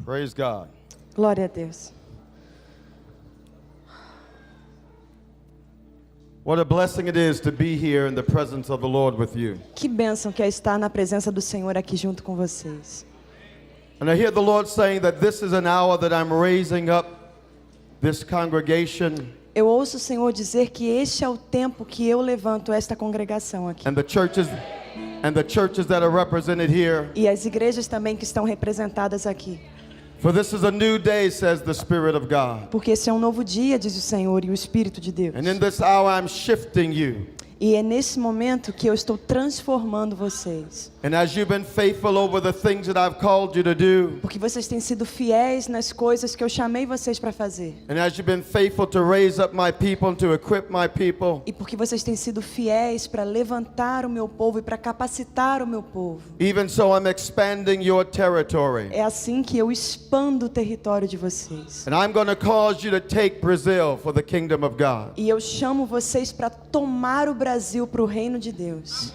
Praise God. Glória a Deus. What a blessing it is to be here in the presence of the Lord with you. Que bênção que é estar na presença do Senhor aqui junto com vocês. And I hear the Lord saying that this is an hour that I'm raising up this congregation Eu ouço o Senhor dizer que este é o tempo que eu levanto esta congregação aqui. and the churches that are represented here. E as igrejas também que estão representadas aqui. For this is a new day, says the Spirit of God. Porque esse é um novo dia, diz o Senhor e o Espírito de Deus. And in this hour I'm shifting you. E é nesse momento que eu estou transformando vocês. And as you've been faithful over the things that I've called you to do, Porque vocês têm sido fiéis nas coisas que eu chamei vocês para fazer. and as you've been faithful to raise up my people and to equip my people, E porque vocês têm sido fiéis para levantar o meu povo e para capacitar o meu povo. even so I'm expanding your territory. É assim que eu expando o território de vocês. And I'm going to cause you to take Brazil for the kingdom of God. E eu chamo vocês para tomar o Brasil para o reino de Deus.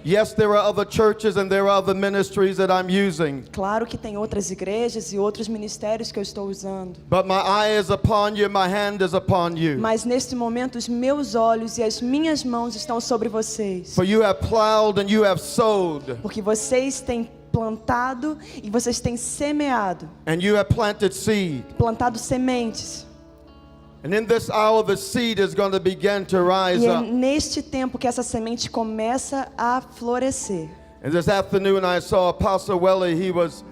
Yes, there are other churches and there are other ministries that I'm using, Claro que tem outras igrejas e outros ministérios que eu estou usando. but my eye is upon you, my hand is upon you. Mas neste momento os meus olhos e as minhas mãos estão sobre vocês. For you have plowed and you have sowed, Porque vocês têm plantado e vocês têm semeado. and you have planted seed. Plantado sementes. And in this hour the seed is going to begin to rise E é up. neste tempo que essa semente começa a florescer. And this afternoon I saw Apostle Welly, he was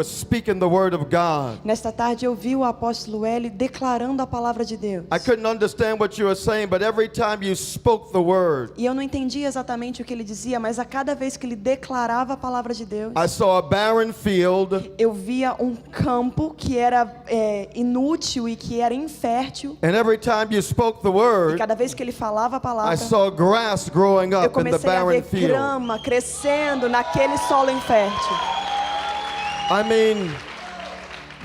speaking the word of God. Nesta tarde eu vi o apóstolo Hélio declarando a palavra de Deus. I couldn't understand what you were saying, but every time you spoke the word, E eu não entendia exatamente o que ele dizia, mas a cada vez que ele declarava a palavra de Deus, I saw a barren field, eu via um campo que era inútil e que era infértil. and every time you spoke the E word, cada vez que ele falava a I palavra, saw grass growing eu up in the comecei a barren ver field. grama crescendo naquele solo infértil. I mean,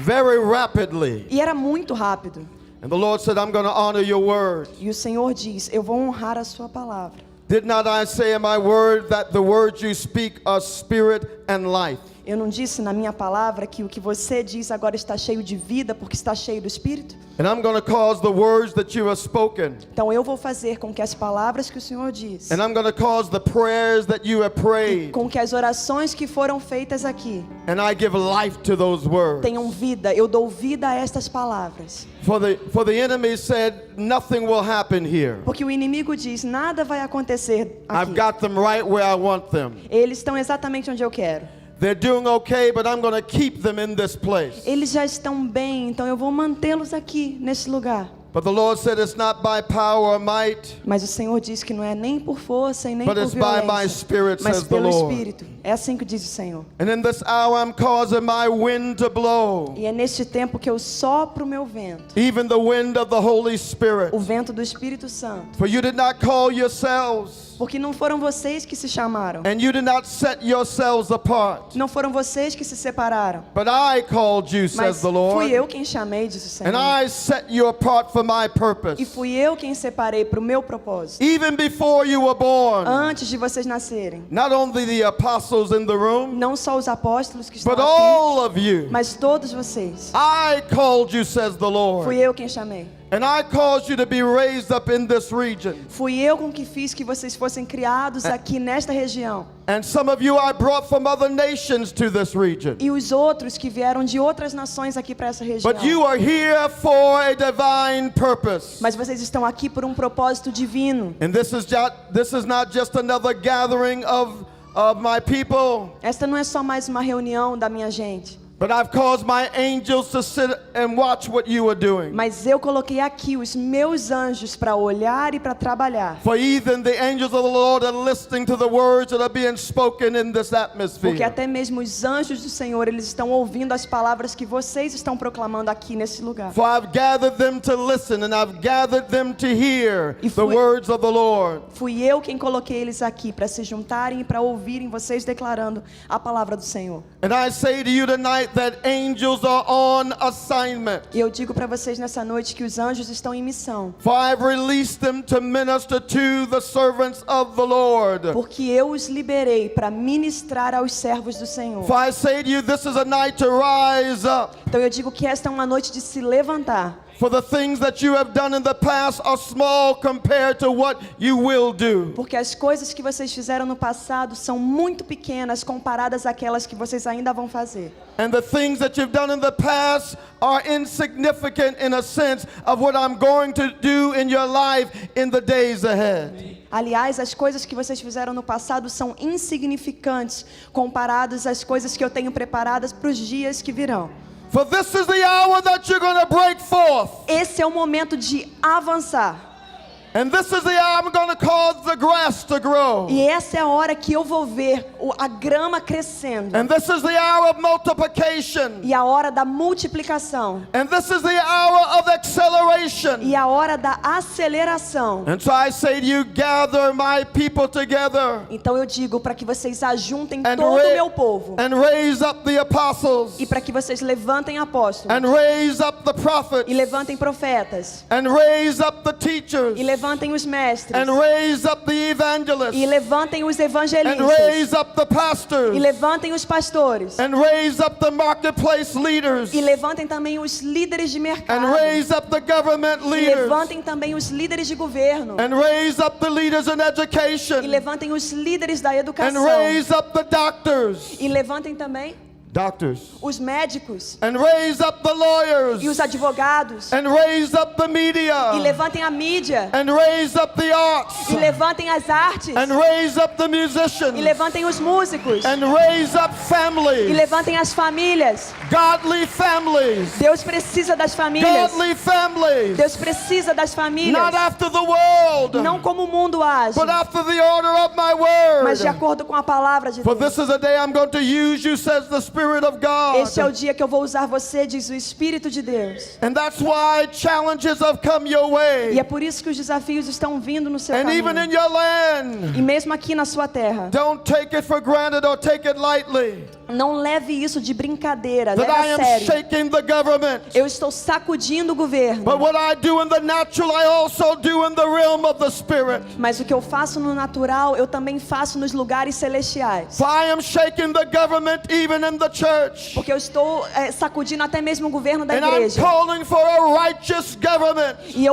very rapidly. E era muito rápido. And the Lord said, I'm going to honor your word. E o Senhor diz: eu vou honrar a sua palavra. Did not I say in my word that the words you speak are spirit and life? Eu não disse na minha palavra que o que você diz agora está cheio de vida porque está cheio do Espírito? And I'm going to cause the words that you have spoken, Então eu vou fazer com que as palavras que o Senhor diz, and I'm going to cause the prayers that you have prayed, com que as orações que foram feitas aqui and I give life to those words. tenham vida. Eu dou vida a estas palavras. For the enemy said, nothing will happen here. Porque o inimigo diz: nada vai acontecer I've aqui. got them right where I want them. Eles estão exatamente onde eu quero. They're doing okay, but I'm going to keep them in this place. Eles já estão bem, então eu vou mantê-los aqui, nesse lugar. But the Lord said it's not by power or might, Mas o Senhor diz que não é nem por força e nem but por it's by my violência, spirit, mas says the pelo Lord. Espírito. É assim que diz o Senhor. And in this hour I'm causing my wind to blow, E é neste tempo que eu sopro o meu vento, even the wind of the Holy Spirit. o vento do Espírito Santo. For you did not call yourselves, Porque não foram vocês que se chamaram, and you did not set yourselves apart, não foram vocês que se separaram, but I called you, mas says the fui Lord, eu quem chamei, diz o Senhor. and I set you apart for my purpose. E fui eu quem separei para o meu propósito. Even before you were born, Antes de vocês nascerem, not only the apostles in the room, não só os apóstolos que estão but aqui, all of you. mas todos vocês. I called you, says the Fui Lord, eu quem chamei. and I caused you to be raised up in this region. Fui eu com que fiz que vocês fossem criados aqui nesta região. And some of you I brought from other nations to this region. E os outros que vieram de outras nações aqui para essa região. But you are here for a divine purpose. Mas vocês estão aqui por um propósito divino. And this is not just another gathering of my people, Esta não é só mais uma reunião da minha gente. but I've caused my angels to sit and watch what you are doing. Mas eu coloquei aqui os meus anjos para olhar e para trabalhar. For even the angels of the Lord are listening to the words that are being spoken in this Porque atmosphere. até mesmo os anjos do Senhor, eles estão ouvindo as palavras que vocês estão proclamando aqui nesse lugar. For I've gathered them to listen, and I've gathered them to hear E the fui- words of the Lord. Fui eu quem coloquei eles aqui para se juntarem e para ouvirem vocês declarando a palavra do Senhor. And I say to you tonight that angels are on assignment. assignment. E eu digo para vocês nessa noite que os anjos estão em missão. For I have released them to minister to the servants of the Lord. Porque eu os liberei para ministrar aos servos do Senhor. For I say to you, this is a night to rise up. Então eu digo que esta é uma noite de se levantar. For the things that you have done in the past are small compared to what you will do. Porque as coisas que vocês fizeram no passado são muito pequenas comparadas àquelas que vocês ainda vão fazer. And the things that you've done in the past are insignificant in a sense of what I'm going to do in your life in the days ahead. Aliás, as coisas que vocês fizeram no passado são insignificantes comparadas às coisas que eu tenho preparadas para os dias que virão. For this is the hour that you're going to break forth. Esse é o momento de avançar. And this is the hour I'm going to cause the grass to grow. E essa é a hora que eu vou ver a grama crescendo. And this is the hour of multiplication. E a hora da multiplicação. And this is the hour of acceleration. E a hora da aceleração. And so I say to you, gather my people together. Então eu digo para que vocês ajuntem And todo o meu povo. and raise up the apostles. E para que vocês levantem apóstolos. And raise up the prophets. E levantem profetas. And raise up the teachers. E levantem os mestres. And raise up the evangelists. E levantem os And evangelistas. raise up the pastors. E levantem os pastores. And raise up the marketplace leaders. E levantem também os líderes de And mercado. raise up the government E leaders. levantem também os líderes de governo. And raise up the leaders in E education. levantem os líderes da And educação. raise up the doctors. E levantem também Doctors. os médicos. And raise up the lawyers. E os advogados. And raise up the E media. levantem a mídia. And raise up the arts. E levantem as artes. And raise up the E musicians. levantem os músicos. And raise up E families. levantem as famílias. Godly families. Deus precisa das famílias. Godly families. Deus precisa das famílias. Not after the world, Não como o mundo age, but after the order of my mas de word. acordo com a palavra de For Deus. this is a day I'm going to use you, says the Spirit of God. Este é o dia que eu vou usar você, diz o Espírito de Deus. And that's why challenges have come your way. E é por isso que os desafios estão vindo no seu And even in caminho. your land. E mesmo aqui na sua terra. Don't take it for granted or take it lightly. Não leve isso de brincadeira, That leve I a am sério. shaking the government. Eu estou sacudindo o governo. But what I do in the natural, I also do in the realm of the Spirit. Mas o que eu faço no natural, eu também faço nos lugares celestiais. For I am shaking the government even in the church. Porque eu estou sacudindo até mesmo o governo da And I'm igreja. calling for a righteous government. E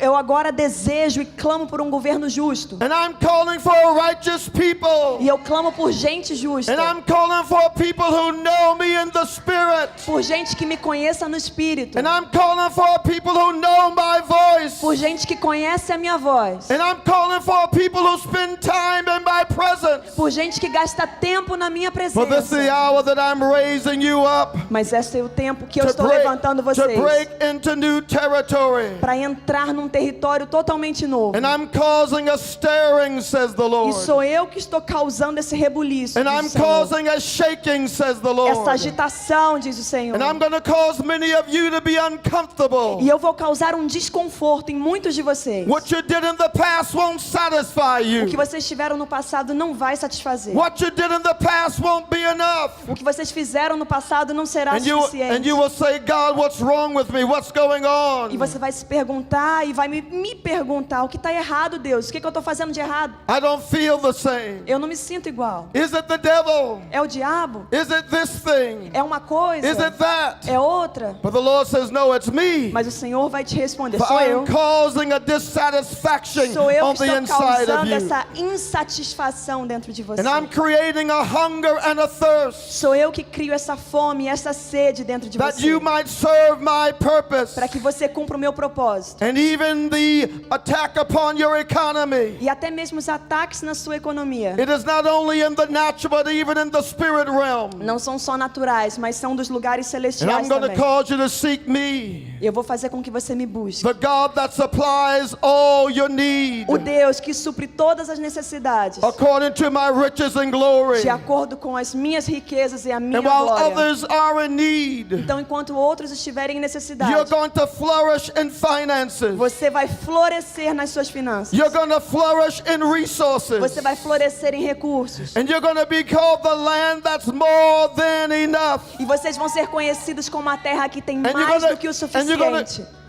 eu agora desejo e clamo por um governo justo. And I'm calling for a righteous people. E eu clamo por gente justa. And I'm calling for people who know me in the Spirit. Por gente que me conheça no Espírito. And I'm calling for people who know my voice. Por gente que conhece a minha voz. And I'm calling for people who spend time in my presence. Por gente que gasta tempo na minha For this is the presença. hour that I'm raising you up Mas este é o tempo que eu to estou levantando break vocês. into new territory. Para entrar num território totalmente novo. And I'm causing a stirring, says the E Lord. sou eu que estou causando esse rebuliço, And diz I'm o Senhor. causing a shaking, says the Essa Lord. agitação, diz o Senhor. And I'm going to cause many of you to be uncomfortable. E eu vou causar um desconforto em muitos de vocês. What you did in the past won't satisfy O que you. vocês tiveram no passado não vai satisfazer. What you did in the past won't be enough. O que vocês fizeram no passado não será And you suficiente. will say, God, what's wrong with me? What's going E on? você vai se perguntar e vai me perguntar: o que está errado, Deus? O que eu estou fazendo de errado? I don't feel the same. Eu não me sinto igual. Is it the devil? É o diabo? Is it this thing? É uma coisa? Is it that? É outra? But the Lord says, no, it's me. Mas o Senhor vai te responder: For sou I eu. am causing a dissatisfaction Sou eu on que the estou inside of causando you. essa insatisfação dentro de você. And I'm creating a hunger and a thirst Sou eu que crio essa fome e essa sede dentro de that você. you might serve my purpose. Para que você cumpra o meu propósito. And even the attack upon your economy. E até mesmo os ataques na sua economia. It is not only in the natural, but even in the spirit realm. Não são só naturais, mas são dos lugares And celestiais I'm going to também. cause you to seek me, Eu vou fazer com que você me busque. the God that supplies all your need, O Deus que supre todas as necessidades, according to my riches and glory. de acordo com as minhas riquezas e a minha And while glória. others are in need, Então, enquanto outros estiverem em you're necessidade, going to flourish in finances. Você vai florescer nas suas finanças. You're going to flourish in resources. Você vai florescer em recursos. And you're going to be called the land that's more than enough. E vocês vão ser conhecidos como uma terra que tem you're mais gonna- do que o and you're gonna- suficiente.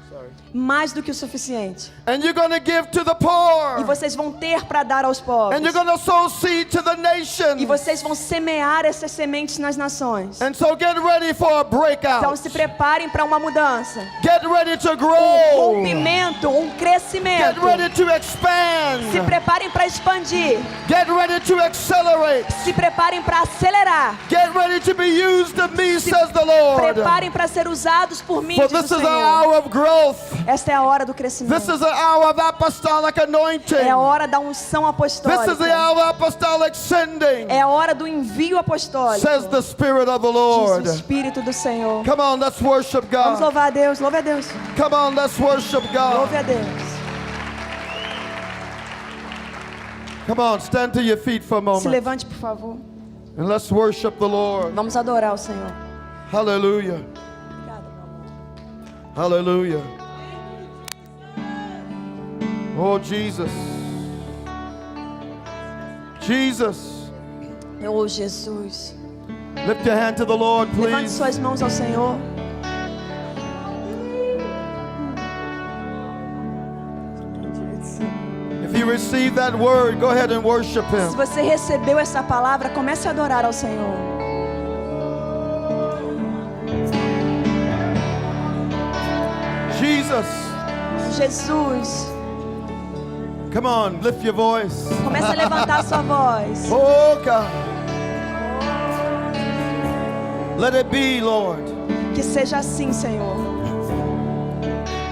Mais do que o suficiente. And you're going to give to the poor. E vocês vão ter para dar aos And pobres. you're going to sow seed to the nation. E vocês vão semear essas sementes nas nações. And so get ready for a Então breakout. se preparem para uma mudança. Get ready to Um grow. rompimento, um Get crescimento. ready to expand. Se preparem para expandir. Get ready to accelerate. Se preparem para acelerar. Get ready to be used of me, says the Lord. Preparem para ser usados por mim, For diz o this is an Senhor. hour of growth. Esta é a hora do This crescimento. is an hour of apostolic anointing. É a hora da unção This is the apostólica. hour of apostolic sending, É a hora do envio apostólico. says the Spirit of the Diz Lord. o Espírito do Senhor. Come on, let's worship Vamos God. louvar a Deus, louve a Deus. Come on, let's worship God. Louve a Deus. Come on, stand to your feet for a Se moment levante, por favor. and let's worship the Lord. Vamos adorar o Senhor. Hallelujah. Obrigada, meu amor. Hallelujah. Oh, Jesus. Jesus. Oh, Jesus. Lift your hand to the Lord, Levante please. suas mãos ao Senhor. If you receive that word, go ahead and worship Se Him. você recebeu essa palavra, comece a adorar ao Senhor. Jesus. Jesus. Come on, lift your voice. Comece a levantar sua voz. Oh, God. Let it be, Lord. Que seja assim, Senhor.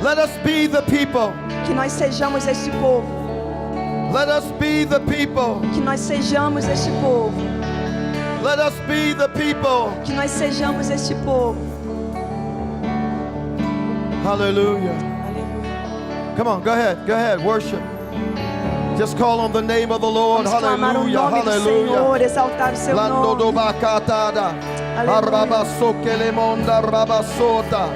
Let us be the people. Que nós sejamos este povo. Let us be the people. Que nós sejamos este povo. Let us be the people. Que nós sejamos este povo. Hallelujah. Aleluia. Come on, go ahead, worship. Just call on the name of the Lord. Vamos clamar o Hallelujah, nome do hallelujah. Senhor, exaltar o seu Lando do nome. bacatada. Aleluia. Arabasoke le monda rabasota.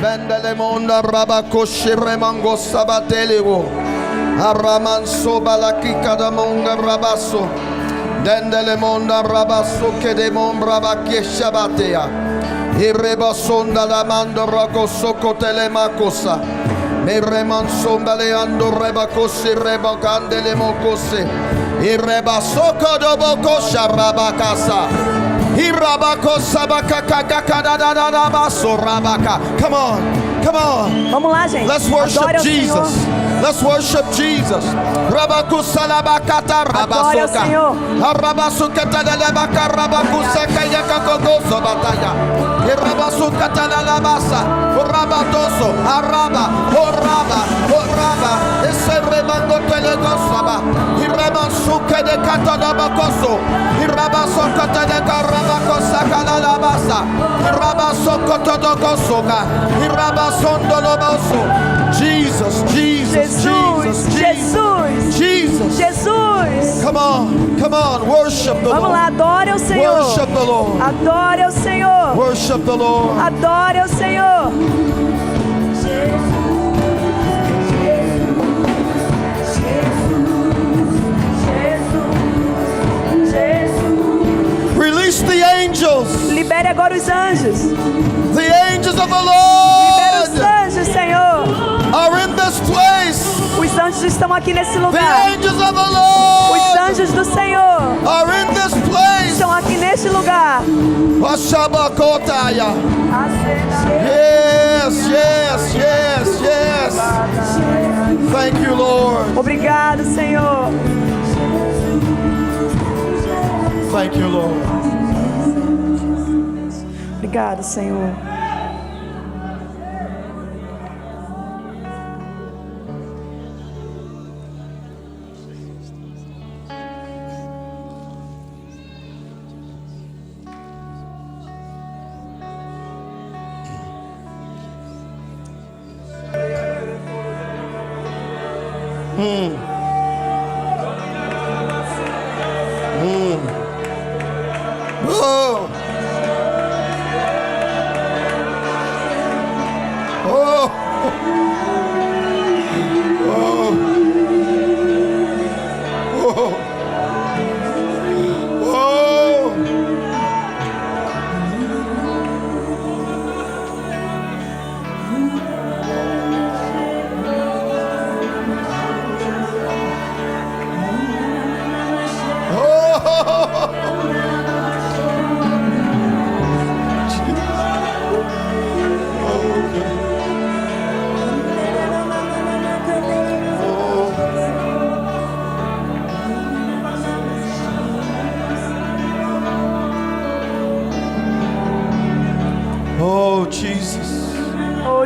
Vende le monda rabakoshe remango sabatelewo. Aramanso balakika da monda rabaso. Dende le monda rabasoke de mon rabakesha batea. Irebasonda la mando rakosoko telemakosa. Me remansomba le ando rebakosi rebakande le mokose. Irebasoko do bokosha rabakasa. Irabakosa bakakakakadadadabaso rabaka. Come on, come on. Vamos lá, gente. Let's worship Adore ao Jesus. Senhor. Let's worship Jesus. Rabakusalabakata Adore ao rabasoka. Senhor. Arabasukata labaka rabakusaka yakakogoso bataya. Irabasukata labasa. Rabadoso araba oraba oraba. Ese remango telegosaba. Iramansuka de katadabakoso. Irabasokata de karabakosa kalalabasa. Irabasokota dogosoga. Irabasondoloboso. Jesus, Jesus, Jesus, Jesus, Jesus, Jesus. Jesus. Come on, worship the Vamos lá, Lord. adore ao Senhor. Worship the Lord. Adore ao Senhor. Worship the Lord. Adore ao Senhor. Release the angels. Libere agora os anjos. The angels of the Libere os Lord anjos, Senhor. are in this place. Os anjos estão aqui nesse The lugar. angels of the Os Lord anjos do Senhor are in this place. estão aqui neste lugar. Washabakotaya. Yes, yes, yes, yes. Thank you, Lord. Obrigado, Senhor. Thank you, Lord. Obrigado, Senhor. Oh. Oh.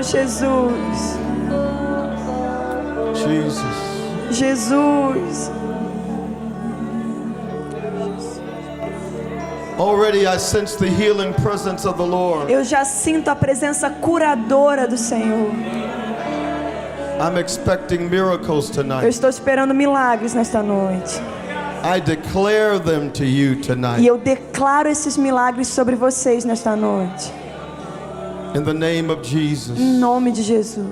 Oh, Jesus. Jesus. Jesus. Already I sense the healing presence of the Lord. Eu já sinto a presença curadora do Senhor. I'm expecting miracles Eu tonight. estou esperando milagres nesta noite. I declare them to you E tonight. eu declaro esses milagres sobre vocês nesta noite. In the name of Jesus. Em nome de Jesus.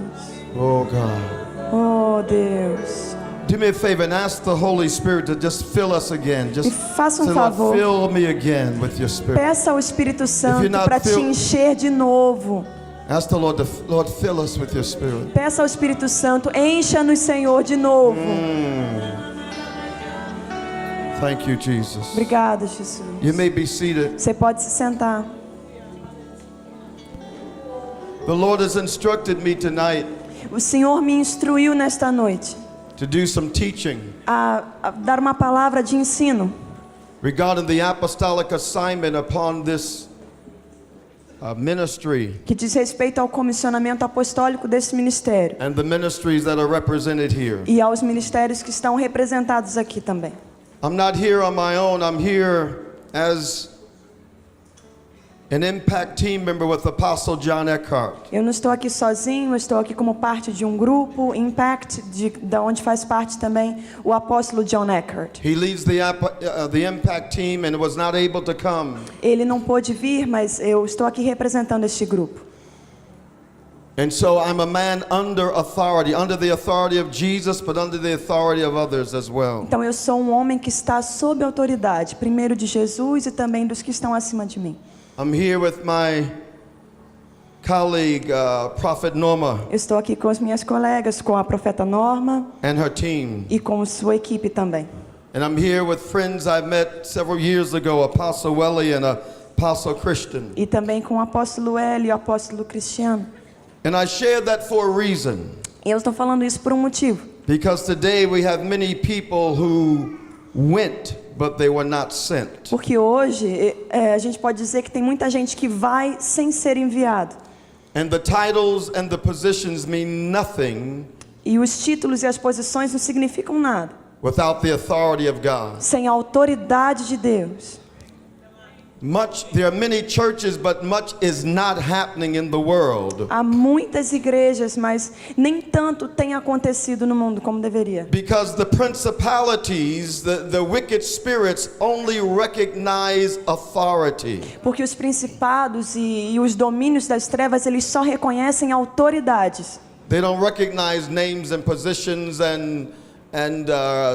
Oh God. Oh, Deus. Do me a favor and ask the Holy Spirit to just fill us again. Just Me faça say, Lord, favor. fill me again with your Spirit. Peça ao Espírito Santo not para te filled- encher de novo. Ask the Lord to, Lord, fill us with your Spirit. Peça ao Espírito Santo, encha-nos, Senhor, de novo. Thank you, Jesus. Obrigada, Jesus. You may be seated. Você pode se sentar. The Lord has instructed me tonight O Senhor me instruiu nesta noite to do some teaching a dar uma palavra de ensino regarding the apostolic assignment upon this ministry que diz respeito ao comissionamento apostólico desse ministério and the ministries that are represented here. e aos ministérios que estão representados aqui também. I'm not here on my own. I'm here as an impact team member with Apostle John Eckhart. Eu não estou aqui sozinho, eu estou aqui como parte de um grupo, Impact, da onde faz parte também o apóstolo John Eckhart. He leads the impact team and was not able to come. Ele não pôde vir, mas eu estou aqui representando este grupo. And so I'm a man under authority, under the authority of Jesus, but under the authority of others as well. Então eu sou um homem que está sob autoridade, primeiro de Jesus e também dos que estão acima de mim. I'm here with my colleague, Prophet Norma, Eu estou aqui com as minhas colegas, com a profeta Norma and her team. e com sua equipe também. And I'm here with friends I've met several years ago, Apostle Welly and Apostle Christian. E também com o apóstolo Hélio e o apóstolo Cristiano. And I share that for a reason. E eu estou falando isso por um motivo. Because today we have many people who went, but they were not sent. Porque hoje a gente pode dizer que tem muita gente que vai sem ser enviado. And the titles and the positions mean nothing E os títulos e as posições não significam nada without the authority of God. sem a autoridade de Deus. There are many churches, but much is not happening in the world. Há muitas igrejas, mas nem tanto tem acontecido no mundo como deveria. Because the principalities, the wicked spirits only recognize authority. Porque os principados e os domínios das trevas, eles só reconhecem autoridades. They don't recognize names and positions and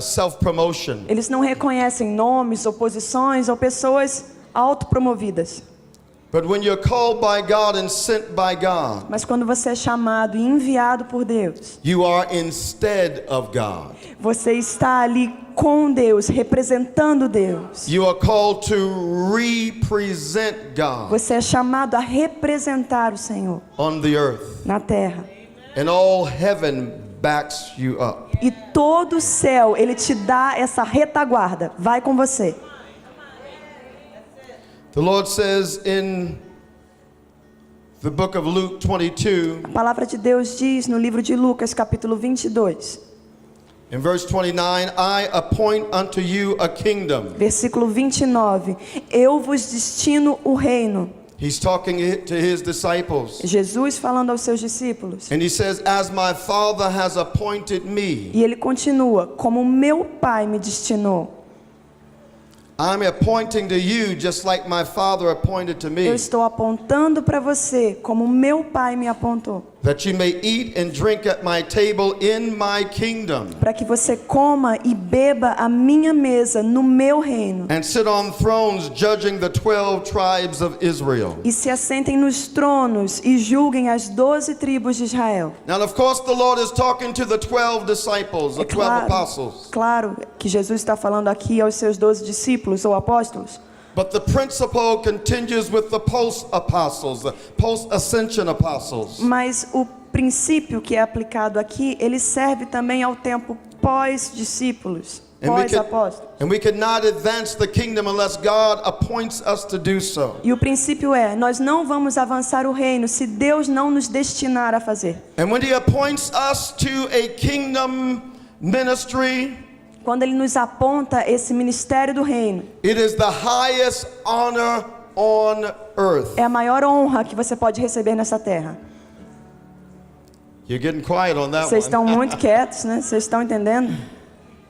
self-promotion. Eles não reconhecem nomes ou posições ou pessoas autopromovidas. But when you're called by God and sent by God, Mas quando você é chamado e enviado por Deus, you are instead of God. você está ali com Deus, representando Deus. You are called to represent God Você é chamado a representar o Senhor on the earth. na terra. And all heaven backs you up. E todo o céu, ele te dá essa retaguarda. Vai com você. The Lord says in the book of Luke 22, A palavra de Deus diz no livro de Lucas, capítulo 22, in verse 29, I appoint unto you a kingdom. versículo 29. Eu vos destino o reino. He's talking to his disciples. Jesus falando aos seus discípulos. And he says, as my Father has appointed me, E ele continua, como meu Pai me destinou. I'm appointing to you just like my Father appointed to Eu me, estou apontando para você, como meu Pai me apontou. that you may eat and drink at my table in my kingdom, Para que você coma e beba a minha mesa no meu reino. and sit on thrones judging the 12 tribes of Israel. E se assentem nos tronos e julguem as 12 tribos de Israel. Now, of course, the Lord is talking to the 12 disciples, the 12 apostles. Claro que Jesus está falando aqui aos seus 12 discípulos ou apóstolos. But the principle continues with the post-apostles, the post-ascension apostles. Mas o princípio que é aplicado aqui, ele serve também ao tempo pós-discípulos. pós-apóstolos. and we cannot advance the kingdom unless God appoints us to do so. E o princípio é, nós não vamos avançar o reino se Deus não nos destinar a fazer. And when He appoints us to a kingdom ministry, Quando Ele nos aponta esse ministério do reino, it is the highest honor on earth. é a maior honra que você pode receber nessa terra. You're getting quiet on that Vocês one. estão muito quietos, né? Vocês estão entendendo?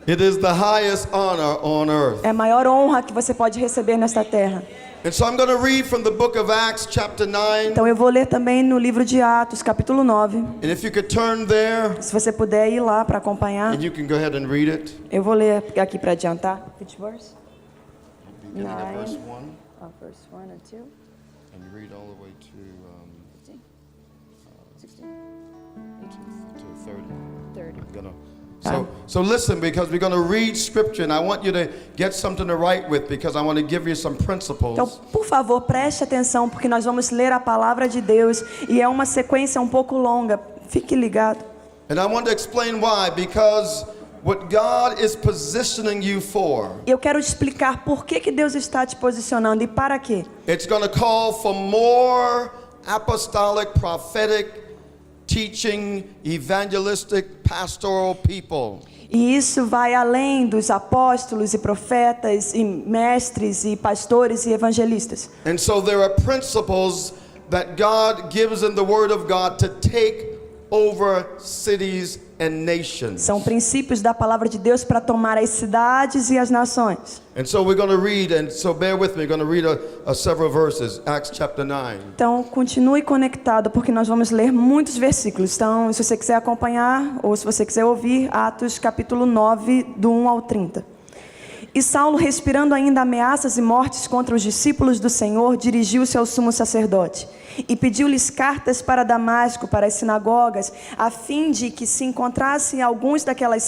It is the highest honor on earth. É a maior honra que você pode receber nesta terra. And so I'm going to read from the book of Acts chapter 9. Então eu vou ler também no livro de Atos, capítulo 9. And if you could turn there, Se você puder ir lá para acompanhar, and you can go ahead and read it. eu vou ler aqui para adiantar. Which verse? Beginning at verse 1, Verse 1 and 2. and you read all the way to 16. to 30. 30. I'm gonna- So listen, because we're going to read scripture, and I want you to get something to write with, because I want to give you some Então, principles. por favor, preste atenção, porque nós vamos ler a palavra de Deus e é uma sequência um pouco longa. Fique ligado. And I want to explain why, because what God is positioning you for, Eu quero te explicar por que Deus está te posicionando e para quê. it's going to call for more apostolic, prophetic, teaching, evangelistic, pastoral people. E isso vai além dos apóstolos e profetas e mestres e pastores e evangelistas. And so there are principles that God gives in the Word of God to take over cities and nations. São princípios da palavra de Deus para tomar as cidades e as nações. And so we're going to read, and so bear with me, we're going to read several verses, Acts chapter 9. Então, continue conectado, porque nós vamos ler muitos versículos. Então, se você quiser acompanhar, ou se você quiser ouvir, Atos capítulo 9, do 1 ao 30. E Saulo, respirando ainda ameaças e mortes contra os discípulos do Senhor, dirigiu-se ao sumo sacerdote e pediu-lhes cartas para Damasco, para as sinagogas, a fim de que se encontrassem alguns daquela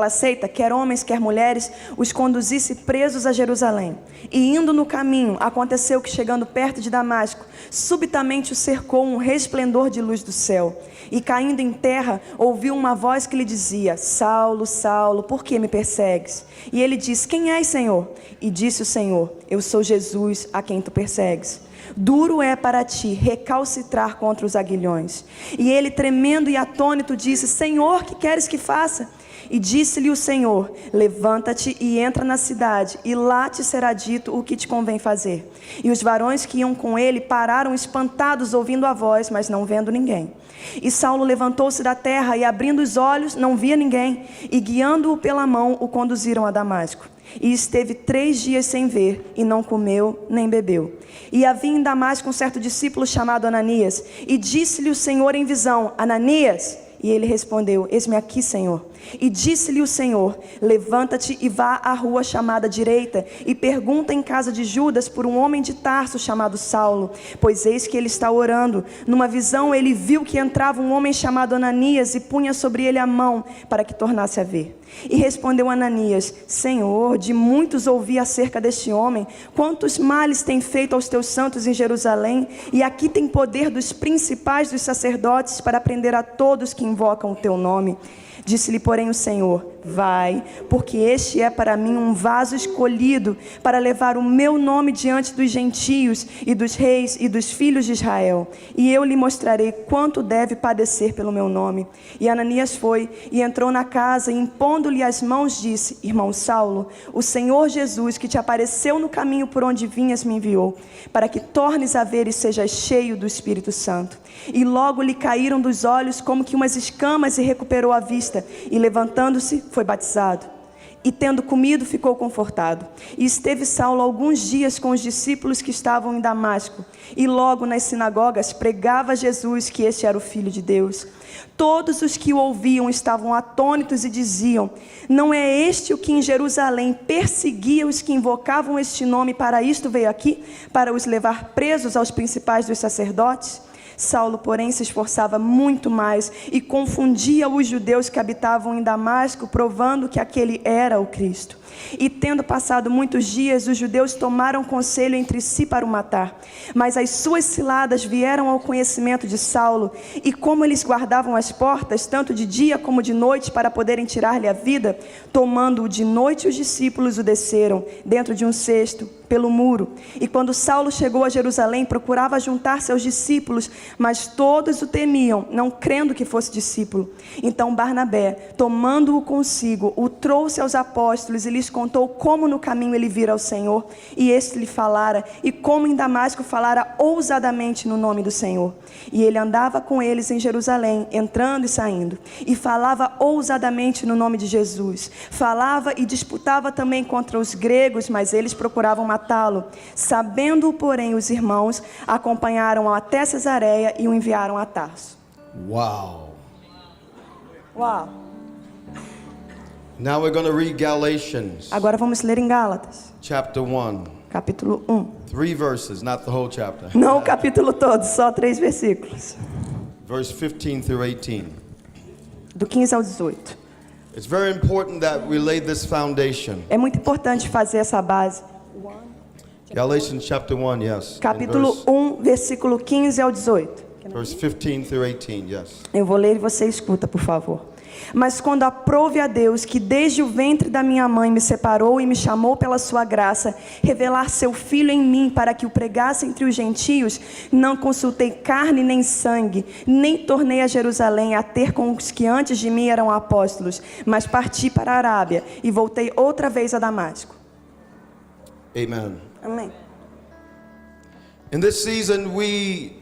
seita, quer homens, quer mulheres, os conduzisse presos a Jerusalém. E indo no caminho, aconteceu que, chegando perto de Damasco, subitamente o cercou um resplendor de luz do céu. E caindo em terra, ouviu uma voz que lhe dizia: Saulo, Saulo, por que me persegues? E ele disse: Quem és, Senhor? E disse o Senhor: Eu sou Jesus, a quem tu persegues. Duro é para ti recalcitrar contra os aguilhões. E ele, tremendo e atônito, disse: Senhor, que queres que faça? E disse-lhe o Senhor: Levanta-te e entra na cidade, e lá te será dito o que te convém fazer. E os varões que iam com ele pararam espantados, ouvindo a voz, mas não vendo ninguém. E Saulo levantou-se da terra e, abrindo os olhos, não via ninguém, e guiando-o pela mão, o conduziram a Damasco. E esteve 3 dias sem ver, e não comeu nem bebeu. E havia em Damasco um certo discípulo chamado Ananias, e disse-lhe o Senhor em visão: Ananias. E ele respondeu: Eis-me aqui, Senhor. E disse-lhe o Senhor: Levanta-te e vá à rua chamada Direita, e pergunta em casa de Judas por um homem de Tarso chamado Saulo, pois eis que ele está orando. Numa visão ele viu que entrava um homem chamado Ananias e punha sobre ele a mão para que tornasse a ver. E respondeu Ananias: Senhor, de muitos ouvi acerca deste homem, quantos males tem feito aos teus santos em Jerusalém, e aqui tem poder dos principais dos sacerdotes para prender a todos que invocam o teu nome. Disse-lhe, porém, o Senhor: Vai, porque este é para mim um vaso escolhido para levar o meu nome diante dos gentios e dos reis e dos filhos de Israel. E eu lhe mostrarei quanto deve padecer pelo meu nome. E Ananias foi e entrou na casa, e impondo-lhe as mãos disse: Irmão Saulo, o Senhor Jesus, que te apareceu no caminho por onde vinhas, me enviou, para que tornes a ver e sejas cheio do Espírito Santo. E logo lhe caíram dos olhos como que umas escamas, e recuperou a vista, e levantando-se foi batizado. E tendo comido, ficou confortado. E esteve Saulo alguns dias com os discípulos que estavam em Damasco, e logo nas sinagogas pregava Jesus que este era o Filho de Deus. Todos os que o ouviam estavam atônitos e diziam: Não é este o que em Jerusalém perseguia os que invocavam este nome? Para isto veio aqui, para os levar presos aos principais dos sacerdotes? Saulo, porém, se esforçava muito mais e confundia os judeus que habitavam em Damasco, provando que aquele era o Cristo. E tendo passado muitos dias, os judeus tomaram conselho entre si para o matar. Mas as suas ciladas vieram ao conhecimento de Saulo, e como eles guardavam as portas, tanto de dia como de noite, para poderem tirar-lhe a vida, tomando-o de noite, os discípulos o desceram, dentro de um cesto, pelo muro. E quando Saulo chegou a Jerusalém, procurava juntar-se aos discípulos, mas todos o temiam, não crendo que fosse discípulo. Então Barnabé, tomando-o consigo, o trouxe aos apóstolos e lhes contou como no caminho ele vira ao Senhor, e este lhe falara, e como em Damasco falara ousadamente no nome do Senhor. E ele andava com eles em Jerusalém, entrando e saindo, e falava ousadamente no nome de Jesus. Falava e disputava também contra os gregos, mas eles procuravam matá-lo. Sabendo-o, porém, os irmãos acompanharam-o até Cesareia e o enviaram a Tarso. Wow. Uau! Now we're going to read Galatians Agora vamos ler em Gálatas, chapter 1. capítulo 1. 3 verses, not the whole chapter. Não o capítulo todo, só 3 versículos. Verse 15 through 18. Do 15 ao 18. It's very important that we lay this foundation. É muito importante fazer essa base. Galatians chapter 1, yes. Capítulo 1, versículo 15 ao 18. Verse 15 through 18, yes. Eu vou ler e você escuta, por favor. Mas quando aprove a Deus, que desde o ventre da minha mãe me separou e me chamou pela sua graça, revelar seu Filho em mim para que o pregasse entre os gentios, não consultei carne nem sangue, nem tornei a Jerusalém a ter com os que antes de mim eram apóstolos, mas parti para a Arábia e voltei outra vez a Damasco. Amen. Amém. In this season, we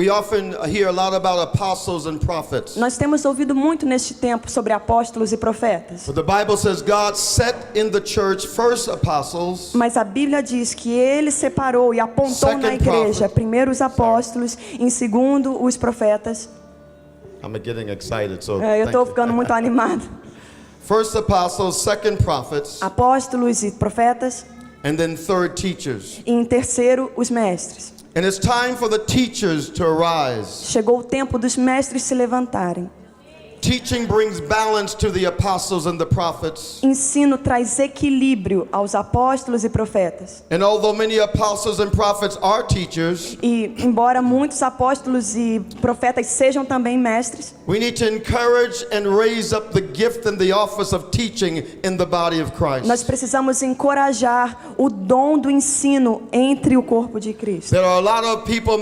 often hear a lot about apostles and prophets. Nós temos ouvido muito neste tempo sobre apóstolos e profetas. But the Bible says God set in the church first apostles, Mas a Bíblia diz que ele separou e apontou na igreja, primeiro os apóstolos, em segundo os profetas. I'm getting excited, so Eu thank estou you. ficando muito animado. First apostles, second prophets, Apóstolos e profetas, and then third teachers. e em terceiro os mestres. And it's time for the teachers to arise. Chegou o tempo dos mestres se levantarem. Teaching brings balance to the apostles and the prophets. Ensino traz equilíbrio aos apóstolos e profetas. And although many apostles and prophets are teachers, E embora muitos apóstolos e profetas sejam também mestres, we need to encourage and raise up the gift and the office of teaching in the body of nós Christ. precisamos encorajar o dom do ensino entre o corpo de Cristo. There are a lot of people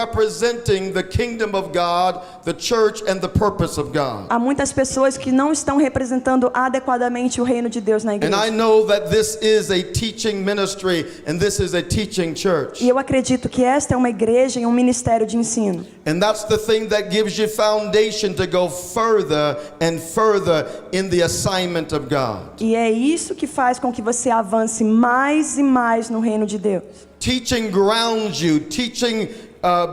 misrepresenting the kingdom of God, the church, and the purpose of God. Há muitas pessoas que não estão representando adequadamente o reino de Deus na And I igreja. know that this is a teaching ministry and this is a teaching church. E eu acredito que esta é uma igreja e um ministério de ensino. And that's the thing that gives you foundation to go further and further in the assignment of God. E é isso que faz com que você avance mais e mais no reino de Deus. Teaching grounds you. Teaching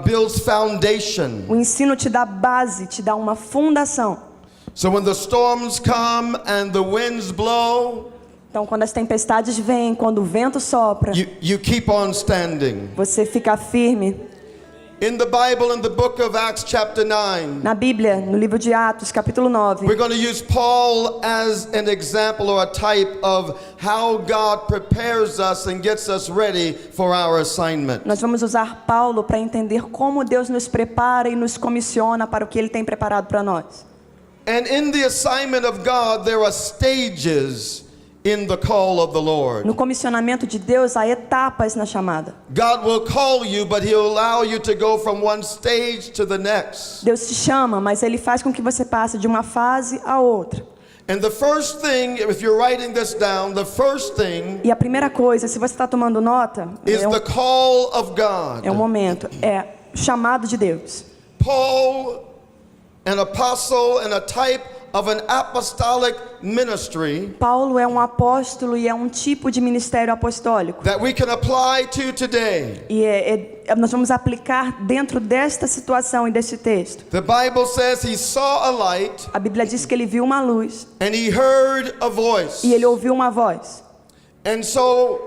builds foundation. O ensino te dá base, te dá uma fundação. So when the storms come and the winds blow, Então, quando as tempestades vêm, quando o vento sopra, you keep on standing. você fica firme. In the Bible, in the book of Acts chapter 9, Na Bíblia, no livro de Atos, capítulo 9, we're going to use Paul as an example or a type of how God prepares us and gets us ready for our assignment. nós vamos usar Paulo para entender como Deus nos prepara e nos comissiona para o que Ele tem preparado para nós. And in the assignment of God, there are stages in the call of the Lord. No comissionamento de Deus, há etapas na chamada. God will call you, but He'll allow you to go from one stage to the next. Deus te chama, mas Ele faz com que você passe de uma fase a outra. And the first thing, if you're writing this down, the first thing E a primeira coisa, se você está tomando nota, is the call of é um God. momento, é o chamado de Deus. Paul, an apostle and a type of an apostolic ministry Paulo é um apóstolo e é um tipo de ministério apostólico. that we can apply to today. E nós vamos aplicar dentro desta situação e deste texto. The Bible says he saw a light A Bíblia diz que ele viu uma luz and he heard a voice. e ele ouviu uma voz. And so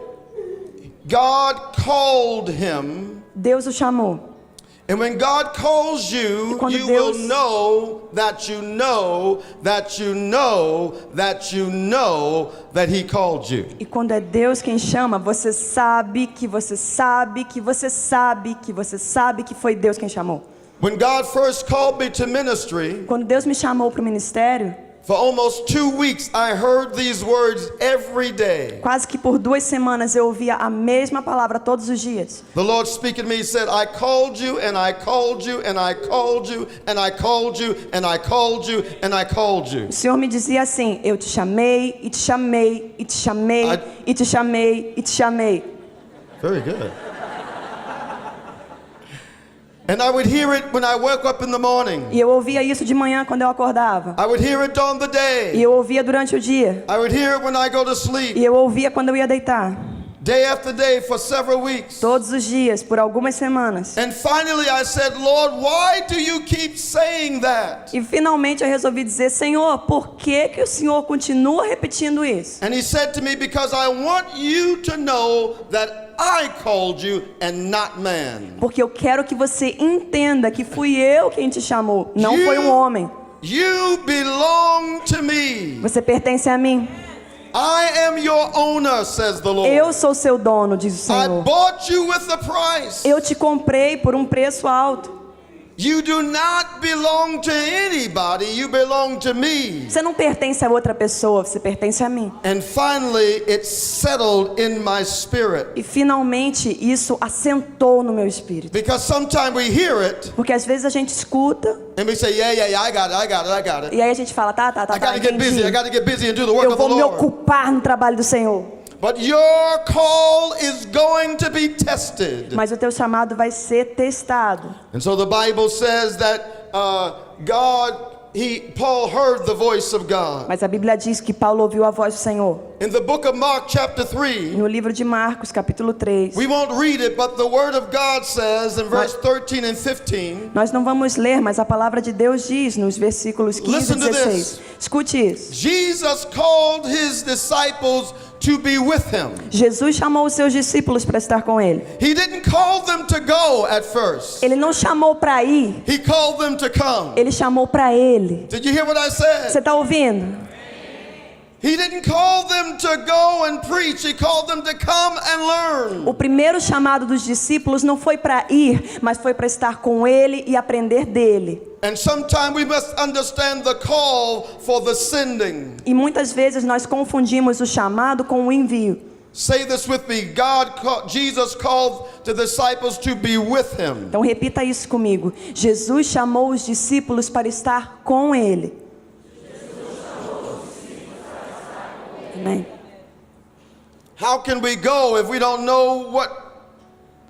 God called him, Deus o chamou. And when God calls you, quando you will Deus- know that you know that you know that you know that He called you. E quando é Deus quem chama, você sabe que você sabe que você sabe que você sabe que foi Deus quem chamou. When God first called me to ministry, Quando Deus me chamou para o ministério, for almost 2 weeks, I heard these words every day. quase que por 2 semanas eu ouvia a mesma palavra todos os dias. The Lord speaking to me, He said, I called you and I called you and I called you and I called you and I called you and I called you. O Senhor me dizia assim: eu te chamei, e te chamei, e te chamei, e te chamei, e te chamei. Very good. And I would hear it when I woke up in the morning. E eu ouvia isso de manhã quando eu acordava. I would hear it during the E day. eu ouvia durante o dia. I would hear it when I go to sleep. E eu ouvia quando eu ia deitar. Day after day for several weeks. Todos os dias, por algumas semanas. And finally I said, Lord, why do you keep saying that? E finalmente eu resolvi dizer: Senhor, por que que o Senhor continua repetindo isso? And He said to me, because I want you to know that I called you and not man. Porque eu quero que você entenda que fui eu quem te chamou, não foi um homem. You belong to me. Você pertence a mim. I am your owner, says the Lord. Eu sou seu dono, diz o I Senhor. bought you with a price. Eu te comprei por um preço alto. You do not belong to anybody, you belong to me. Você não pertence a outra pessoa, você pertence a mim. And finally, it settled in my spirit. E finalmente isso assentou no meu espírito. Because sometimes we hear it Porque às vezes a gente escuta and we say, yeah, I got it. e aí a gente fala: tá, I gotta get busy, I entendi. gotta get busy and do the work Eu of the vou me Lord. ocupar no trabalho do Senhor. But your call is going to be tested. Mas o teu chamado vai ser testado. And so the Bible says that Paul heard the voice of God. Mas a Bíblia diz que Paulo ouviu a voz do Senhor. In the book of Mark chapter 3, No livro de Marcos, capítulo 3. we won't read it, but the word of God says in verse 13 and 15, Nós não vamos ler, mas a palavra de Deus diz nos versículos 15 e Listen to 16. this. Escute isso. Jesus called his disciples to be with him. Jesus chamou os seus discípulos para estar com ele. He didn't call them to go at first. Ele não chamou para ir, He called them to come. ele chamou para ele. Did you hear what I said? Você está ouvindo? He didn't call them to go and preach. He called them to come and learn. O primeiro chamado dos discípulos não foi para ir, mas foi para estar com ele e aprender dele. And sometimes we must understand the call for the sending. E muitas vezes nós confundimos o chamado com o envio. Say this with me. Jesus called the disciples to be with him. Então repita isso comigo. Jesus chamou os discípulos para estar com ele. Amém. How can we go if we don't know what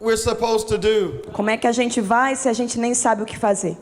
we're supposed to do? Como é que a gente vai se a gente nem sabe o que fazer?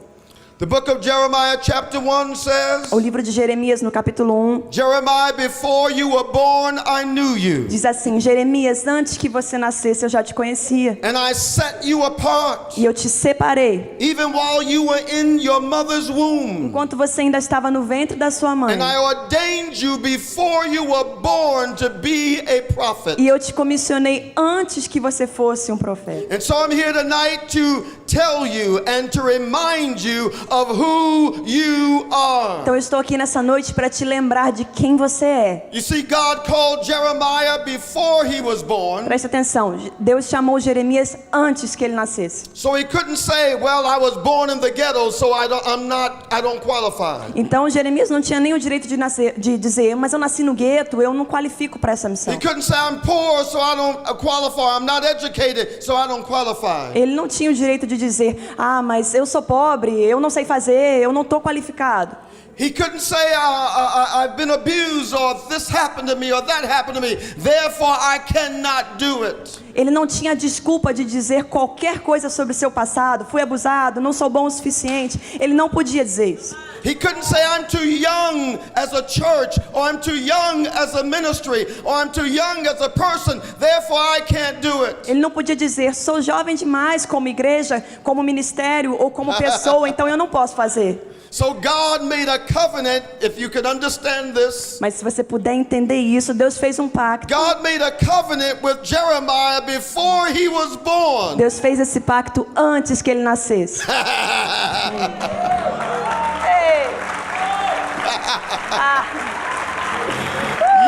The book of Jeremiah chapter 1 says, O livro de Jeremias, no capítulo 1, Jeremiah, before you were born, I knew you. diz assim: Jeremias, antes que você nascesse eu já te conhecia. And I set you apart, E eu te separei, even while you were in your mother's womb. enquanto você ainda estava no ventre da sua mãe. And I ordained you before you were born to be a prophet. E eu te comissionei antes que você fosse um profeta. And so I'm here tonight to tell you and to remind you of who you are. Então eu estou aqui nessa noite para te lembrar de quem você é. You see, God called Jeremiah before he was born. Preste atenção, Deus chamou Jeremias antes que ele nascesse. So he couldn't say, well, I was born in the ghetto, so I don't qualify. Então Jeremias não tinha nem o direito de dizer: mas eu nasci no gueto, eu não qualifico para essa missão. He couldn't say, I'm poor, so I don't qualify. I'm not educated, so I don't qualify. Ele não tinha o direito de dizer: ah, mas eu sou pobre, eu não sei fazer, eu não estou qualificado. He couldn't say, I've been abused, or this happened to me, or that happened to me, therefore I cannot do it. Ele não tinha desculpa de dizer qualquer coisa sobre o seu passado. Fui abusado, não sou bom o suficiente. Ele não podia dizer isso. He couldn't say, I'm too young as a church, or I'm too young as a ministry, or I'm too young as a person, therefore I can't do it. Ele não podia dizer, sou jovem demais como igreja, como ministério ou como pessoa, então eu não posso fazer. So God made a covenant, if you could understand this. Mas se você puder entender isso, Deus fez um pacto. God made a covenant with Jeremiah before he was born. Deus fez esse pacto antes que ele nascesse.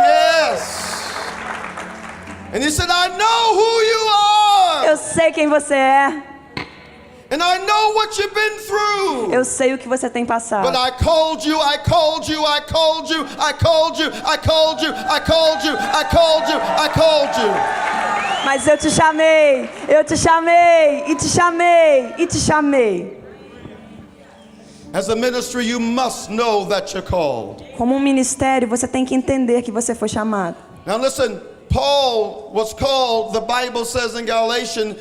Yes. And he said, I know who you are. Eu sei quem você é. And I know what you've been through. Eu sei o que você tem passado. But I called you, I called you, I called you, I called you, I called you, I called you, I called you, I called you. Mas eu te chamei, eu te chamei, e te chamei, e te chamei. As a ministry, you must know that you're called. Como um ministério, você tem que entender que você foi chamado. Now listen, Paul was called, the Bible says in Galatians,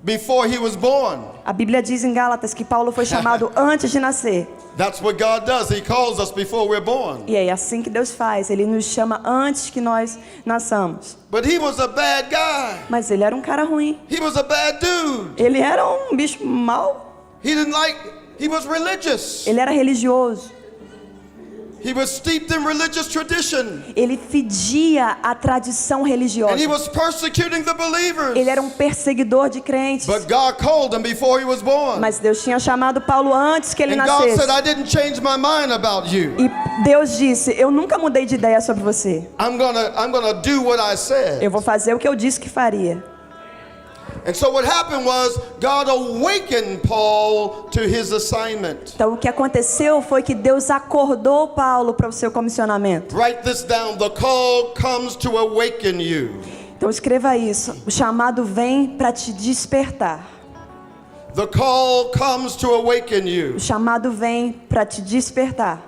before he was born. A Bíblia diz em Gálatas que Paulo foi chamado antes de nascer. That's what God does. He calls us before we're born. E é assim que Deus faz, Ele nos chama antes que nós nasçamos. But he was a bad guy. Mas ele era um cara ruim. He was a bad dude. Ele era um bicho mau. He was religious. Ele era religioso. He was steeped in religious tradition. Ele fedia a tradição And he religiosa. was persecuting the believers. Ele era um perseguidor de crentes. But God called him before he was born. Mas Deus tinha chamado Paulo antes que ele And God nascesse. said, I didn't change my mind about you. E Deus disse, eu nunca mudei de ideia sobre você. I'm gonna do what I said. Eu vou fazer o que eu disse que faria. And so what happened was God awakened Paul to his assignment. Então o que aconteceu foi que Deus acordou Paulo para o seu comissionamento. Write this down. The call comes to awaken you. Então escreva isso. O chamado vem para te despertar. The call comes to awaken you. O chamado vem para te despertar.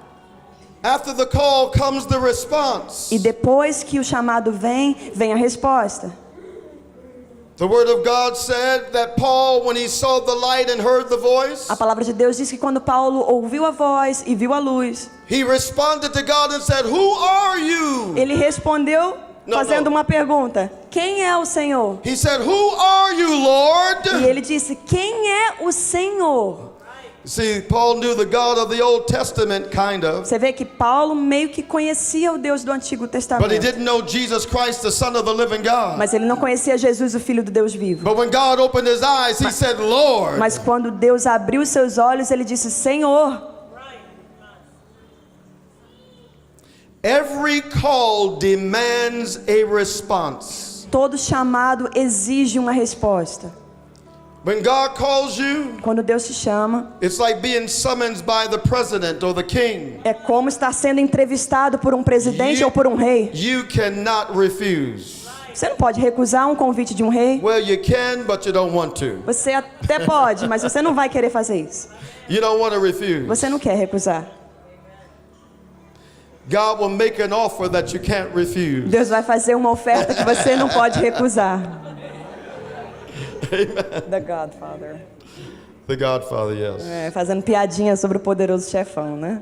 After the call comes the response. E depois que o chamado vem, vem a resposta. The word of God said that Paul, when he saw the light and heard the voice, A palavra de Deus diz que quando Paulo ouviu a voz e viu a luz, he responded to God and said, "Who are you?" ele respondeu fazendo uma pergunta: quem é o Senhor? He said, "Who are you, Lord?" E ele disse: quem é o Senhor? See, Paul knew the God of the Old Testament, kind of, Você vê que Paulo meio que conhecia o Deus do Antigo but he Testamento, didn't know Jesus Christ, the Son of the living God. mas ele não conhecia Jesus, o Filho do Deus vivo. But when God opened his eyes, he said, "Lord." Mas quando Deus abriu os seus olhos, ele disse: Senhor. Every call demands a response. Todo chamado exige uma resposta. When God calls you, Quando Deus te chama, it's like being summoned by the president or the king. é como estar sendo entrevistado por um presidente ou por um rei. You cannot refuse. Você não pode recusar um convite de um rei. Well, you can, but you don't want to. Você até pode, mas você não vai querer fazer isso. You don't want to refuse. Você não quer recusar. God will make an offer that you can't refuse. Deus vai fazer uma oferta que você não pode recusar. The Godfather. The Godfather, yes. É, fazendo piadinha sobre o poderoso chefão, né?